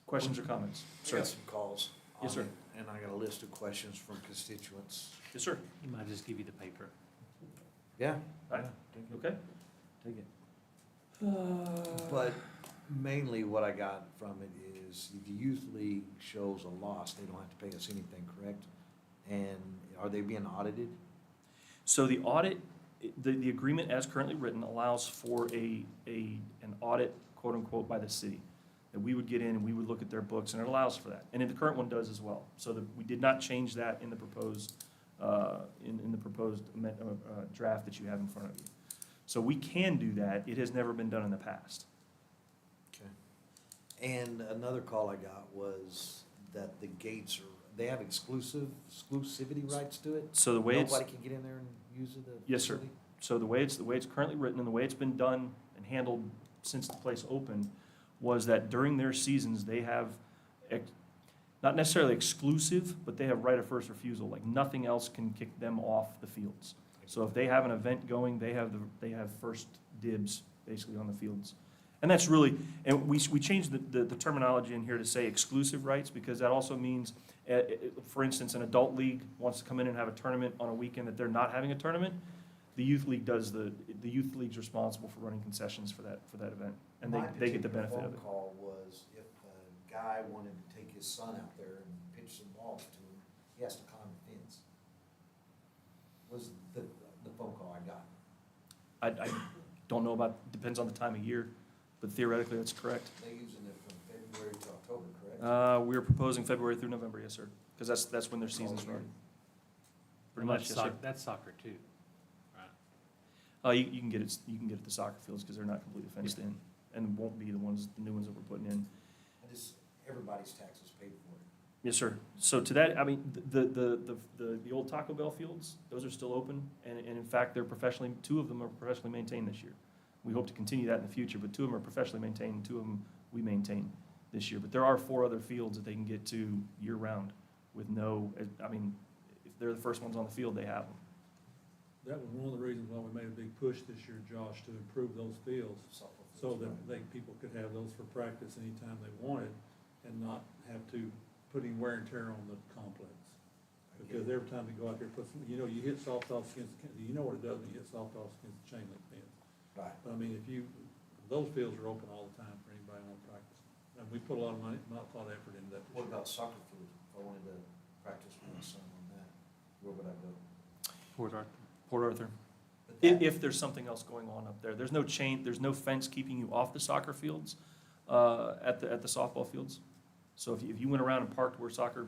Questions or comments? I got some calls. Yes, sir. on it, And I got a list of questions from constituents. Yes, sir. You might just give you the paper. Yeah. Right. Okay. Take it. But mainly what I got from it is if the Youth League shows a loss, they don't have to pay us anything, correct? And are they being audited? So the audit, the agreement as currently written allows for an audit, quote unquote, by the city. that we would get in and we would look at their books, and it allows for that. And the current one does as well. So that we did not change that in the proposed, draft that you have in front of you. So we can do that. It has never been done in the past. Okay. And another call I got was that the gates are, they have exclusivity rights to it? So the way it's. Nobody can get in there and use the Yes, sir. facility? So the way it's currently written and the way it's been done and handled since the place opened was that during their seasons, they have, not necessarily exclusive, but they have right of first refusal. Like nothing else can kick them off the fields. So if they have an event going, they have first dibs basically on the fields. And that's really, and we changed the terminology in here to say exclusive rights, because that also means, for instance, an adult league wants to come in and have a tournament on a weekend that they're not having a tournament. The youth league the youth league's responsible for running concessions for that event, and they get the benefit of it. My particular phone call was if a guy wanted to take his son out there and pitch some balls to him, he has to climb the fence. Was the phone call I got. I don't know about, depends on the time of year, but theoretically, that's correct. They're using it from February to October, correct? We're proposing February through November, yes, sir, because that's when their season's running. Pretty much, yes, sir. That's soccer too. You can get it at the soccer fields because they're not completely fenced in, and won't be the new ones that we're putting in. And this, everybody's taxes paid for it. Yes, sir. So to that, I mean, the old Taco Bell fields, those are still open, and in fact, two of them are professionally maintained this year. We hope to continue that in the future, but two of them are professionally maintained, and two of them we maintain this year. But there are 4 other fields that they can get to year-round with no, I mean, if they're the first ones on the field, they have them. That was one of the reasons why we made a big push this year, Josh, to improve those fields, so that people could have those for practice anytime they wanted, and not have to put any wear and tear on the complex. Because every time they go out there, you hit soft offs against, you know what it does when you hit soft offs against the chain link fence. Right. But I mean, those fields are open all the time for anybody on practice. And we put a lot of money, a lot of effort into that. What about soccer field? If I wanted to practice with my son on that, where would I go? Port Arthur. Port Arthur. But that- If there's something else going on up there. There's no there's no fence keeping you off the soccer fields, at the softball fields. So if you went around and parked where soccer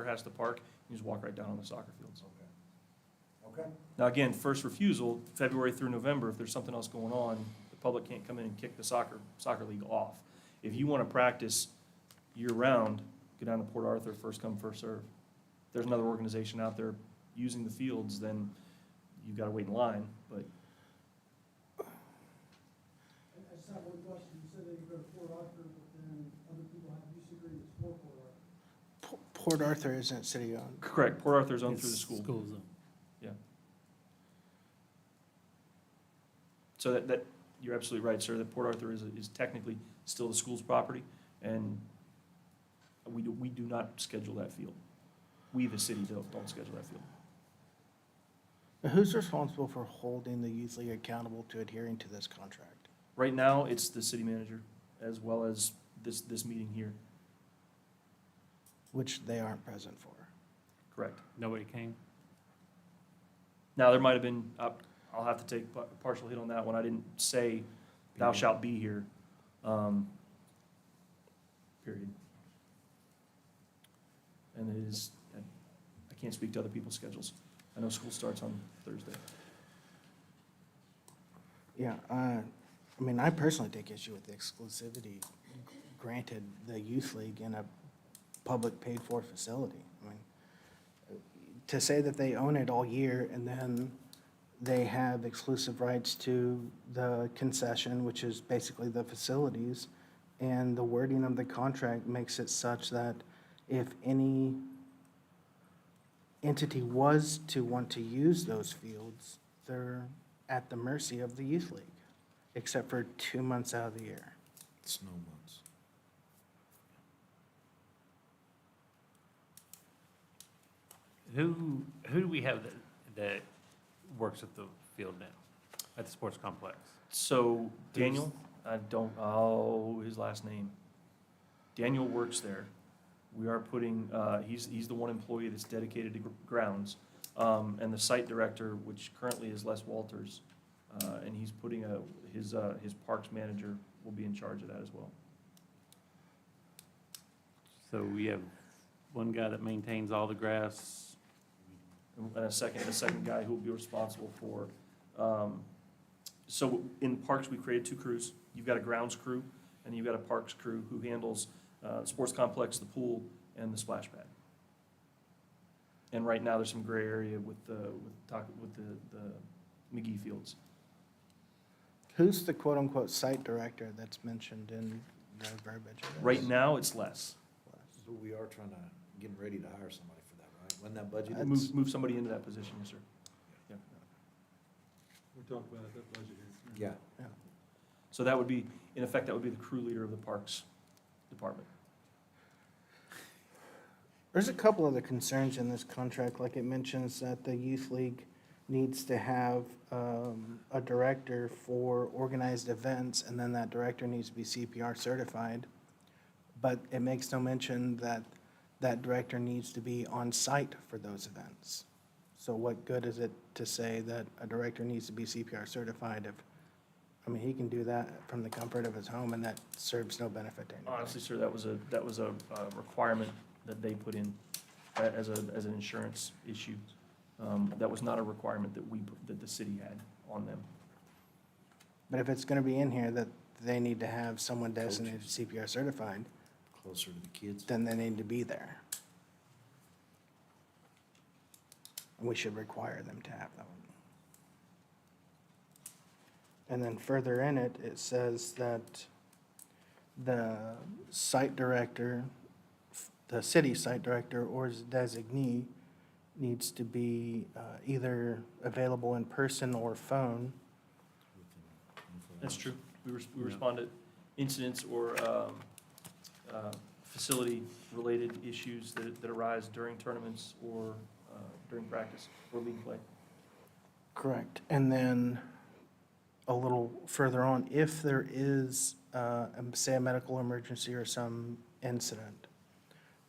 has to park, you just walk right down on the soccer fields. Okay. Now, again, first refusal, February through November, if there's something else going on, the public can't come in and kick the soccer league off. If you want to practice year-round, go down to Port Arthur, first come, first serve. If there's another organization out there using the fields, then you've got to wait in line, but I just have one question. You said they could go to Port Arthur, but then other people have use agreements for Port Arthur. Port Arthur isn't city-owned. correct, Port Arthur's owned through the It's school. School zone. Yeah. So that, you're absolutely right, sir, that Port Arthur is technically still the school's property, and we do not schedule that field. We, the city, don't schedule that field. Now, who's responsible for holding the youth league accountable to adhering to this contract? Right now, it's the city manager, as well as this meeting here, Which they aren't present for. correct? Nobody came? Now, there might have been, I'll have to take a partial hit on that one, I didn't say thou shalt be here, period. And it is, I can't speak to other people's schedules. I know school starts on Thursday. Yeah, I mean, I personally take issue with the exclusivity granted the youth league in a public paid-for facility. I mean, to say that they own it all year and then they have exclusive rights to the concession, which is basically the facilities, and the wording of the contract makes it such that if any entity was to want to use those fields, they're at the mercy of the youth league, except for 2 months out of the year. Snow months. Who do we have that works at the field now, at the sports complex? So Daniel, his last name. Daniel works there. We are putting, he's the one employee that's dedicated to grounds. And the site director, which currently is Les Walters, and he's putting his parks manager will be in charge of that as well. So we have one guy that maintains all the grass. And a second guy who will be responsible for, so in parks, we created 2 crews. You've got a grounds crew, and you've got a parks crew who handles the sports complex, the pool, and the splash pad. And right now, there's some gray area with the McGee Fields. Who's the quote-unquote site director that's mentioned in the verbiage? of this? Right now, it's less. But we are trying to, getting ready to hire somebody for that, right? Wasn't that budgeted? Move somebody into that position, yes, sir. Yeah. We talked about it, that budget here. Yeah. So that would be, in effect, that would be the crew leader of the parks department. There's a couple other concerns in this contract, like it mentions that the youth league needs to have a director for organized events, and then that director needs to be CPR certified. But it makes no mention that that director needs to be on site for those events. So what good is it to say that a director needs to be CPR certified if, I mean, he can do that from the comfort of his home, and that serves no benefit to anybody. Honestly, sir, that was a requirement that they put in as an insurance issue. That was not a requirement that the city had on them. But if it's gonna be in here that they need to have someone designated CPR certified, Closer to the kids. then they need to be there. And we should require them to have that one. And then further in it, it says that the site director, the city site director or his designee needs to be either available in person or phone. That's true. We respond to incidents or facility-related issues that arise during tournaments or during practice or league play. Correct. And then a little further on, if there is, say, a medical emergency or some incident,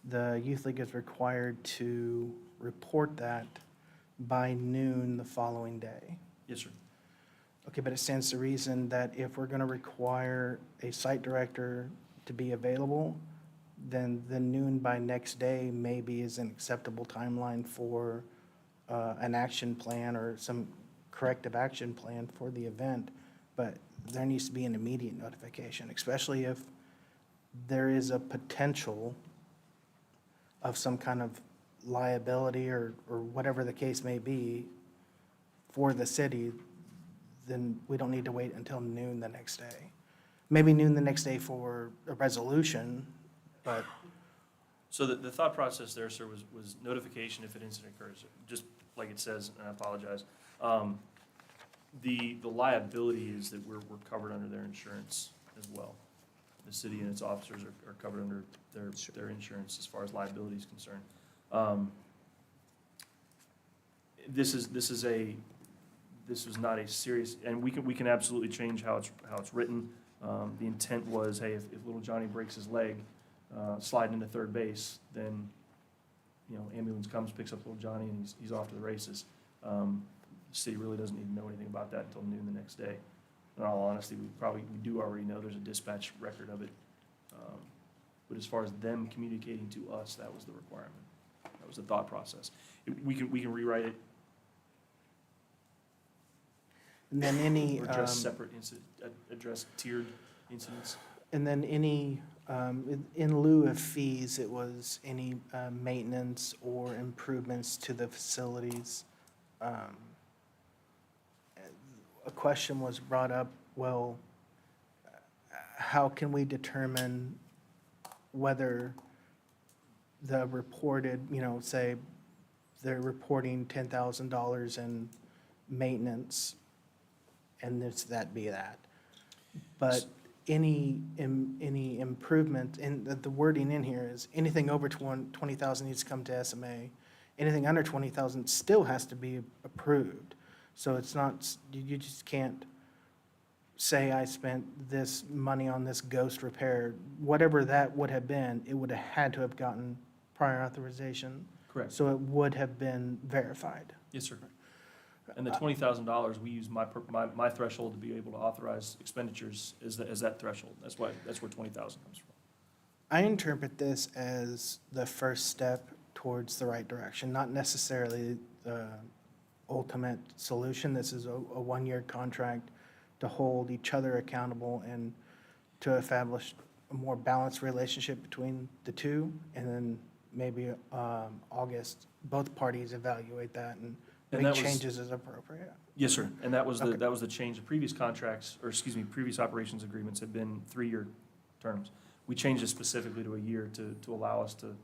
the youth league is required to report that by noon the following day. Yes, sir. Okay, but it stands to reason that if we're going to require a site director to be available, then the noon by next day maybe is an acceptable timeline for an action plan or some corrective action plan for the event. But there needs to be an immediate notification, especially if there is a potential of some kind of liability or whatever the case may be for the city, then we don't need to wait until noon the next day. Maybe noon the next day for a resolution, but So the thought process there, sir, was notification if an incident occurs, just like it says, and I apologize. The liability is that we're covered under their insurance as well. The city and its officers are covered under their insurance as far as liability is concerned. This was not a serious, and we can absolutely change how it's written. The intent was, hey, if little Johnny breaks his leg sliding into third base, then, ambulance comes, picks up little Johnny, and he's off to the races. The city really doesn't need to know anything about that until noon the next day. In all honesty, we do already know there's a dispatch record of it. But as far as them communicating to us, that was the requirement. That was the thought process. We can rewrite it and then any, or address separate address tiered incidents. and then any, in lieu of fees, it was any maintenance or improvements to the facilities. A question was brought up, well, how can we determine whether the reported, say, they're reporting $10,000 in maintenance, and that be that. But any improvement, and the wording in here is anything over 20,000 needs to come to SMA. Anything under 20,000 still has to be approved. So it's not, you just can't say I spent this money on this ghost repair. Whatever that would have been, it would have had to have gotten prior authorization. Correct. So it would have been verified. Yes, sir. And the $20,000, we use my threshold to be able to authorize expenditures as that threshold. That's where 20,000 comes from. I interpret this as the first step towards the right direction, not necessarily the ultimate solution. This is a one-year contract to hold each other accountable and to establish a more balanced relationship between the two. And then maybe August, both parties evaluate that and And make that was- changes as appropriate. Yes, sir. And that was Okay. that was the change. The previous contracts, or excuse me, previous operations agreements had been 3-year terms. We changed it specifically to a year to allow us to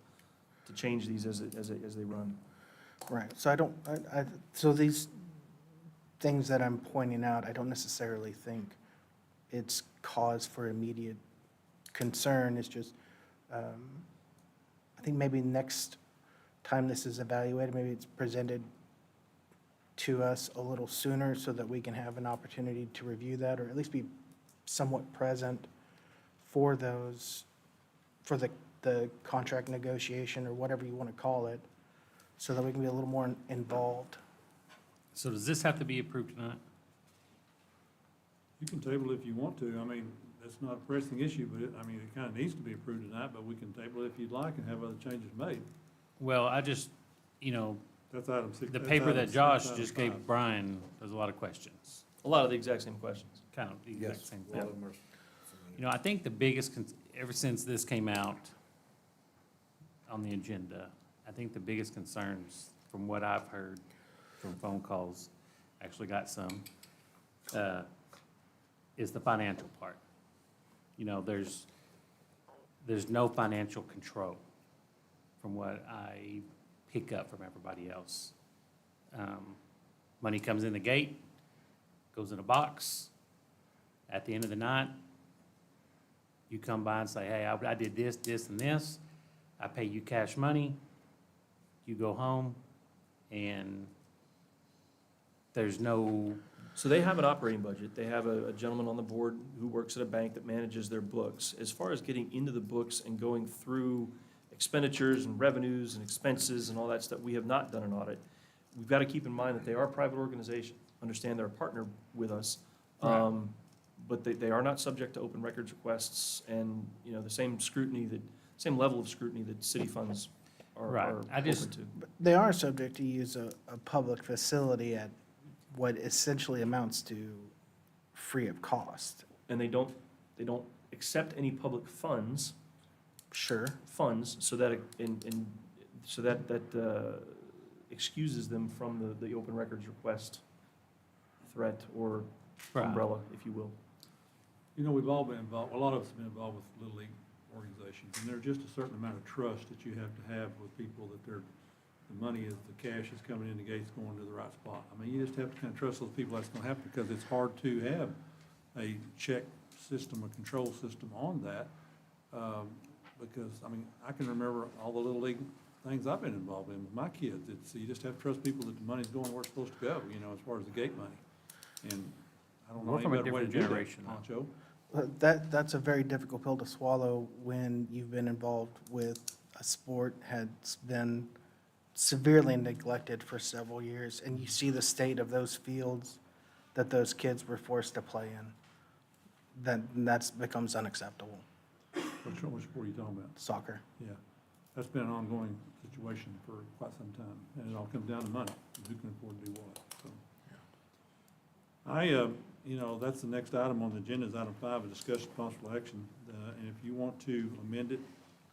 change these as they run. Right, so so these things that I'm pointing out, I don't necessarily think it's cause for immediate concern. It's just, I think maybe next time this is evaluated, maybe it's presented to us a little sooner so that we can have an opportunity to review that, or at least be somewhat present for those, for the contract negotiation, or whatever you want to call it, so that we can be a little more involved. So does this have to be approved tonight? You can table it if you want to. I mean, that's not a pressing issue, but it kind of needs to be approved tonight, but we can table it if you'd like and have other changes made. Well, I just, That's item six. the that's paper item that six, Josh item just gave five. Brian, there's a lot of questions, A lot of the exact same questions. kind of the exact Yes, same all thing. of them are. I think the biggest, ever since this came out on the agenda, I think the biggest concerns, from what I've heard from phone calls, actually got some, is the financial part. There's no financial control from what I pick up from everybody else. Money comes in the gate, goes in a box. At the end of the night, you come by and say, hey, I did this, this, and this. I pay you cash money. You go home, and there's no, So they have an operating budget. They have a gentleman on the board who works at a bank that manages their books. As far as getting into the books and going through expenditures and revenues and expenses and all that stuff, we have not done an audit. We've got to keep in mind that they are a private organization, understand they're a partner with us. Right. But they are not subject to open records requests and, the same same level of scrutiny that city funds are Right. are I just- open to. But they are subject to use a public facility at what essentially amounts to free of cost. And they don't accept any public funds, Sure. so that, that excuses them from the open records request threat or Right. umbrella, if you will. We've all been involved, a lot of us have been involved with Little League organizations, and there's just a certain amount of trust that you have to have with people that the money is, the cash is coming in, the gate's going to the right spot. You just have to kind of trust those people that's gonna happen, because it's hard to have a check system, a control system on that. Because, I can remember all the Little League things I've been involved in with my kids. You just have to trust people that the money's going where it's supposed to go, as far as the gate money. And I don't know We're any from a better way to different do that, generation now. Pancho. That's a very difficult pill to swallow when you've been involved with a sport has been severely neglected for several years, and you see the state of those fields that those kids were forced to play in. That becomes unacceptable. Which sport are you talking about? Soccer. Yeah, that's been an ongoing situation for quite some time, and it all comes down to money, and who can afford to do what, so. That's the next item on the agenda, is item 5, a discussion of possible action. And if you want to amend it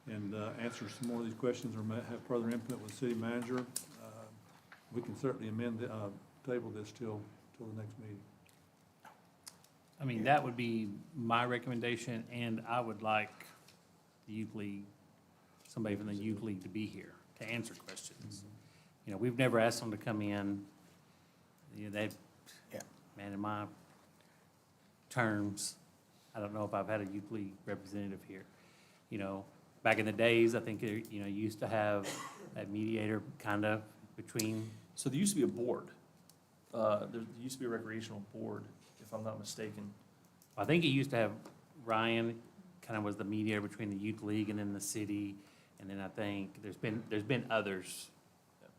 and answer some more of these questions, or have further input with the city manager, we can certainly table this till the next meeting. that would be my recommendation, and I would like the youth league, somebody from the youth league to be here to answer questions. We've never asked them to come in. They've, Yeah. man, in my terms, I don't know if I've had a youth league representative here. Back in the days, I think, you used to have that mediator kind of between, So there used to be a board. There used to be a recreational board, if I'm not mistaken. I think it used to have Ryan kind of was the mediator between the youth league and then the city. And then I think there's been others.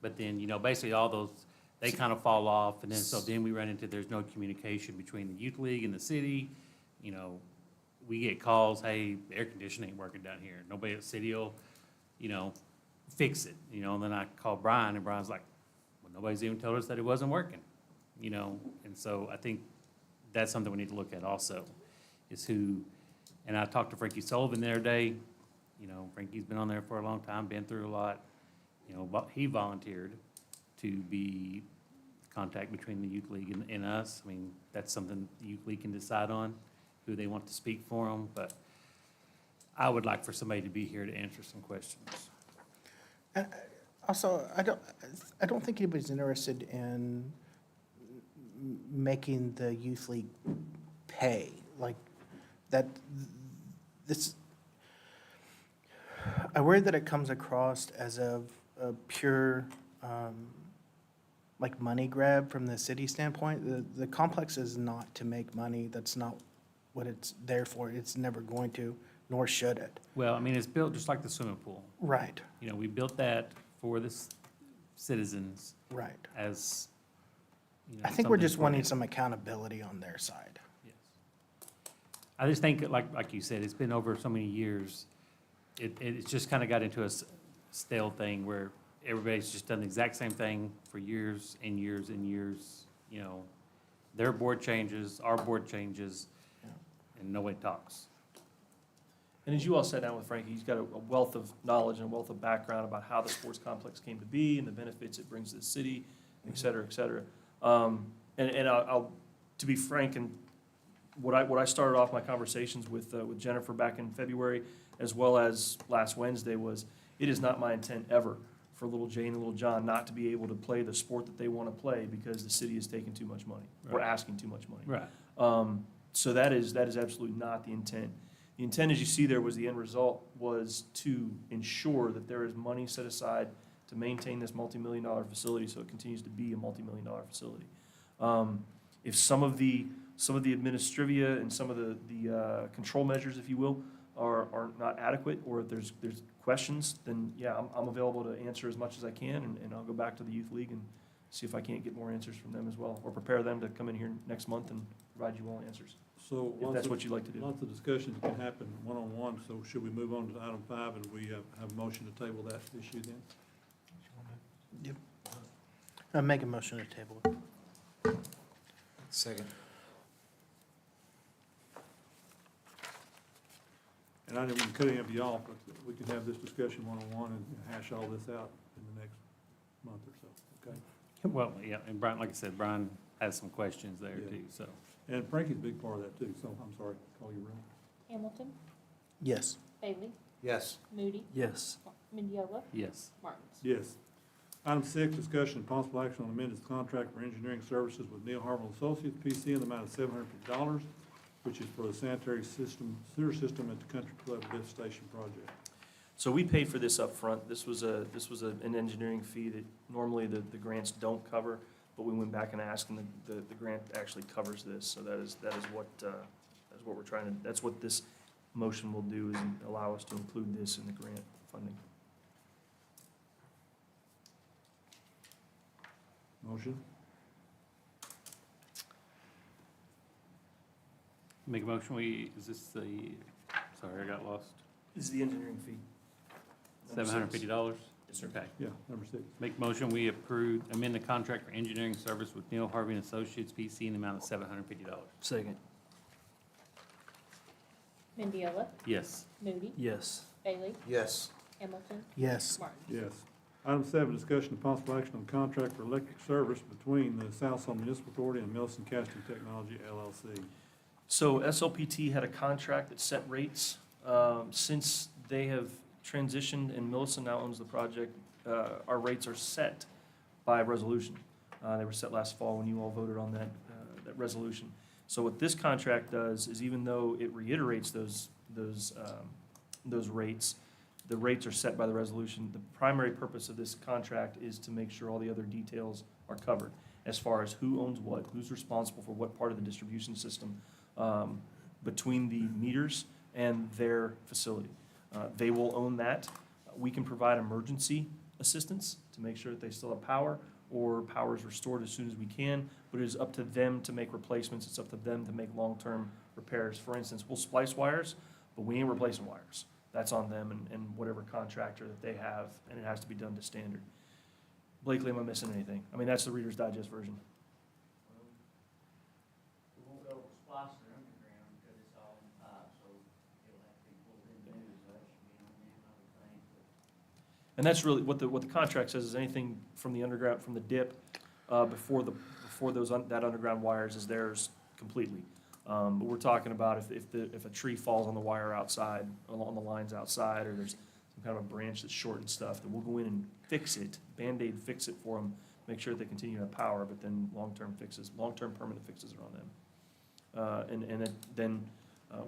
But then, basically all those, they kind of fall off. And then, so then we run into, there's no communication between the youth league and the city. We we get calls, hey, the air conditioning ain't working down here. Nobody at the city will, fix it, and then I call Brian, and Brian's like, well, nobody's even told us that it wasn't working, and so I think that's something we need to look at also, is who, and I talked to Frankie Sullivan the other day, Frankie's been on there for a long time, been through a lot, but he volunteered to be contact between the youth league and us. I mean, that's something the youth league can decide on, who they want to speak for them, but I would like for somebody to be here to answer some questions. And also, I don't think anybody's interested in making the youth league pay, like, that, this, I worry that it comes across as a pure, like, money grab from the city standpoint. The complex is not to make money, that's not what it's there for, it's never going to, nor should it. Well, I mean, it's built just like the swimming pool. Right, We built that for the citizens right. as, I think we're something just for wanting them. some accountability on their side. Yes. I just think, like you said, it's been over so many years. It's just kind of got into a stale thing where everybody's just done the exact same thing for years and years and years. Their board changes, our board changes, and nobody talks. And as you all sat down with Frankie, he's got a wealth of knowledge and a wealth of background about how the sports complex came to be and the benefits it brings to the city, et cetera, et cetera. And I'll, to be frank, and what I started off my conversations with Jennifer back in February, as well as last Wednesday, was it is not my intent ever for little Jane and little John not to be able to play the sport that they want to play because the city is taking too much money, or Right. asking too much money. Right. So that is absolutely not the intent. The intent, as you see there, was the end result was to ensure that there is money set aside to maintain this multi-million-dollar facility, so it continues to be a multi-million-dollar facility. If some of the administrivia and some of the control measures, if you will, are not adequate, or if there's questions, then yeah, I'm available to answer as much as I can, and I'll go back to the youth league and see if I can't get more answers from them as well, or prepare them to come in here next month and provide you all answers, So if that's what you'd like to do. lots of discussions can happen one-on-one, so should we move on to item 5, and we have a motion to table that issue then? Yep. I make a motion to table it. Second. And I didn't want to cut any of you off, but we can have this discussion one-on-one and hash all this out in the next month or so, okay? Well, yeah, and Brian, like I said, Brian has some questions there Yeah. too, so. And Frankie's a big part of that too, so I'm sorry to call you wrong. Hamilton, Yes. Bailey, Yes. Moody, Yes. Mendiola, Yes. Martins. Yes. Item 6, discussion and possible action on amended contract for engineering services with Neil Harville Associates, PC, in the amount of $750, which is for the sanitary system, sewer system at the Country Club lift station project. So we paid for this up front. This was an engineering fee that normally the grants don't cover, but we went back and asked, and the grant actually covers this. So that is what we're trying to, that's what this motion will do, is allow us to include this in the grant funding. Motion? Make a motion, is this sorry, I got lost. This is the engineering fee. $750? Yes, sir. Okay. Yeah, number 6. Make a motion, we amend the contract for engineering service with Neil Harvey and Associates, PC, in the amount of $750. Second. Mendiola, Yes. Moody, Yes. Bailey, Yes. Hamilton, Yes. Martins. Yes. Item 7, discussion and possible action on contract for electric service between the Southside Municipal Authority and Milson Casting Technology LLC. So SLPT had a contract that set rates. Since they have transitioned and Millicent now owns the project, our rates are set by resolution. They were set last fall when you all voted on that resolution. So what this contract does is, even though it reiterates those rates, the rates are set by the resolution. The primary purpose of this contract is to make sure all the other details are covered, as far as who owns what, who's responsible for what part of the distribution system, between the meters and their facility. They will own that. We can provide emergency assistance to make sure that they still have power, or power is restored as soon as we can, but it is up to them to make replacements. It's up to them to make long-term repairs. For instance, we'll splice wires, but we ain't replacing wires. That's on them and whatever contractor that they have, and it has to be done to standard. Blakely, am I missing anything? I mean, that's the Reader's Digest version. We won't go splice it underground because it's all in pipe, so it'll have to be pulled in new, so that should be on them, I would think. And that's really, what the contract says is anything from the underground, from the dip, before that underground wires is theirs completely. But we're talking about if a tree falls on the wire outside, along the lines outside, or there's some kind of a branch that's short and stuff, then we'll go in and fix it, Band-Aid fix it for them, make sure they continue to have power, but then long-term permanent fixes are on them. Then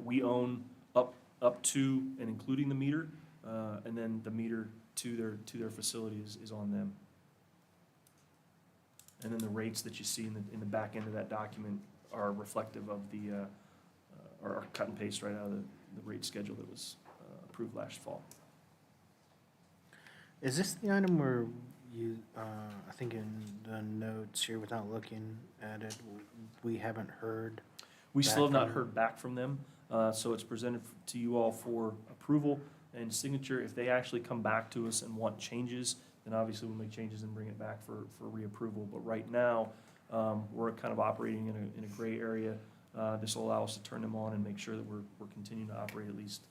we own up to and including the meter, and then the meter to their facility is on them. And then the rates that you see in the back end of that document are reflective of or cut and paste right out of the rate schedule that was approved last fall. Is this the item where you, I think in the notes here, without looking at it, we haven't heard? We still have Back not from- heard back from them, so it's presented to you all for approval and signature. If they actually come back to us and want changes, then obviously we'll make changes and bring it back for reapproval. But right now, we're kind of operating in a gray area. This will allow us to turn them on and make sure that we're continuing to operate at least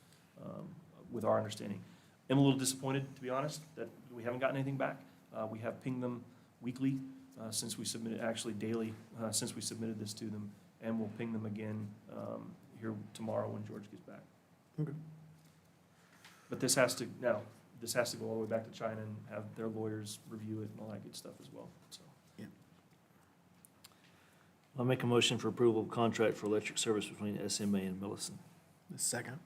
with our understanding. I'm a little disappointed, to be honest, that we haven't gotten anything back. We have pinged them weekly since we submitted, actually daily, since we submitted this to them, and we'll ping them again here tomorrow when George gets back. Okay. But this has to go all the way back to China and have their lawyers review it and all that good stuff as well, so. I'll make a motion for approval of contract for electric service between SMA and Millicent. The second?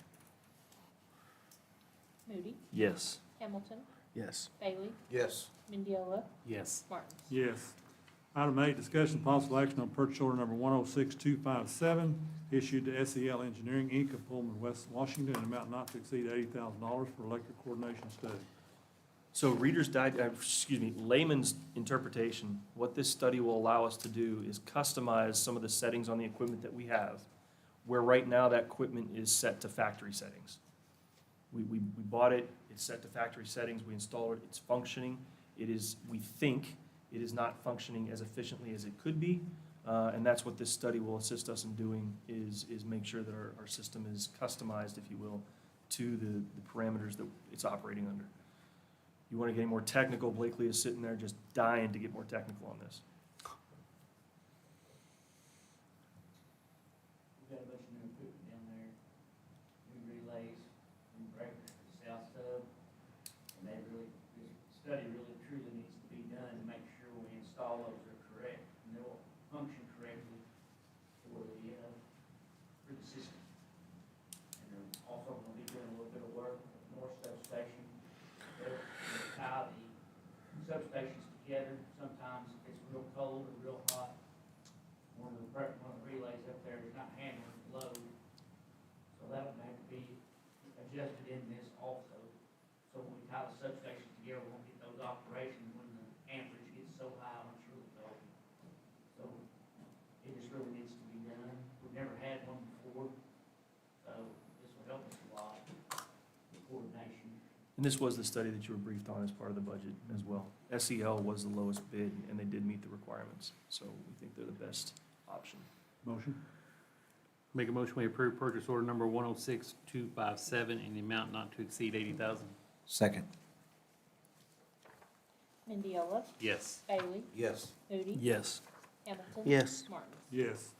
Moody, Yes. Hamilton, Yes. Bailey, Yes. Mendiola, Yes. Martins. Yes. Item 8, discussion possible action on purchase order number 106257, issued to SEL Engineering, Inc. of Pullman, West Washington, in an amount not to exceed $80,000 for electric coordination study. So layman's interpretation, what this study will allow us to do is customize some of the settings on the equipment that we have, where right now that equipment is set to factory settings. We bought it, it's set to factory settings, we installed it, it's functioning. We think it is not functioning as efficiently as it could be, and that's what this study will assist us in doing, is make sure that our system is customized, if you will, to the parameters that it's operating under. You want to get any more technical, Blakely is sitting there just dying to get more technical on this. We've got a bunch of new equipment down there, new relays, new breakers, south sub, and this study really truly needs to be done to make sure we install those are correct, and they'll function correctly for the system. And they're also gonna be doing a little bit of work with the North Substation. They'll tie the substations together. Sometimes if it's real cold or real hot, one of the relays up there is not handling the load. So that would have to be adjusted in this also. So when we tie the substation together, we won't get those operations when the amperage gets so high when it's really cold. So it just really needs to be done. We've never had one before, so this will help us a lot with coordination. And this was the study that you were briefed on as part of the budget as well. SEL was the lowest bid, and they did meet the requirements, so we think they're the best option. Motion? Make a motion, we approve purchase order number 106257 in the amount not to exceed 80,000. Second. Mendiola, Yes. Bailey, Yes. Moody, Yes. Hamilton. Yes. Martins. Yes.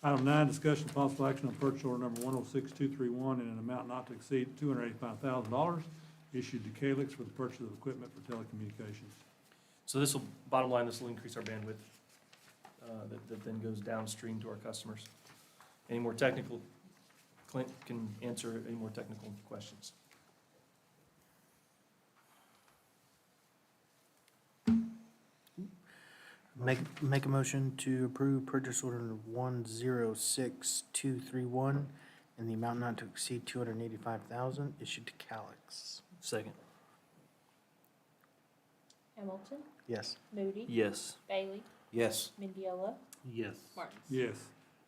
Item 9, discussion possible action on purchase order number 106231 in an amount not to exceed $285,000, issued to Calix for the purchase of equipment for telecommunications. So this will, bottom line, this will increase our bandwidth that then goes downstream to our customers. Any more technical, Clint can answer any more technical questions. Make a motion to approve purchase order 106231 in the amount not to exceed $285,000, issued to Calix. Second. Hamilton, Yes. Moody, Yes. Bailey, Yes. Mendiola, Yes. Martins. Yes.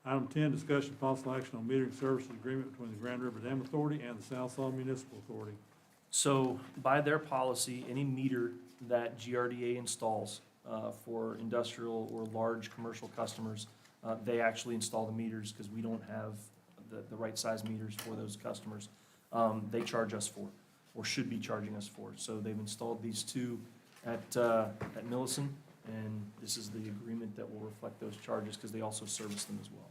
Item 10, discussion possible action on metering services agreement between the Grand River Dam Authority and the South Salem Municipal Authority. So by their policy, any meter that GRDA installs for industrial or large commercial customers, they actually install the meters because we don't have the right size meters for those customers. They charge us for, or should be charging us for. So they've installed these two at Millison, and this is the agreement that will reflect those charges because they also service them as well.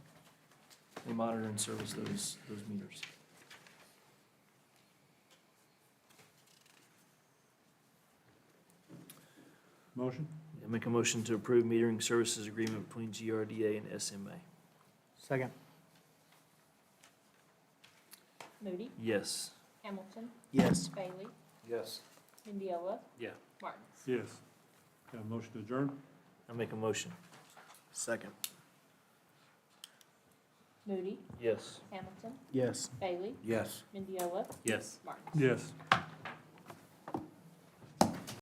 They monitor and service those meters. Motion? I make a motion to approve metering services agreement between GRDA and SMA. Second. Moody, Yes. Hamilton, Yes. Bailey, Yes. Mendiola, Yeah. Martins. Yes. Got a motion to adjourn? I make a motion. Second. Moody, Yes. Hamilton, Yes. Bailey, Yes. Mendiola, Yes. Martins. Yes.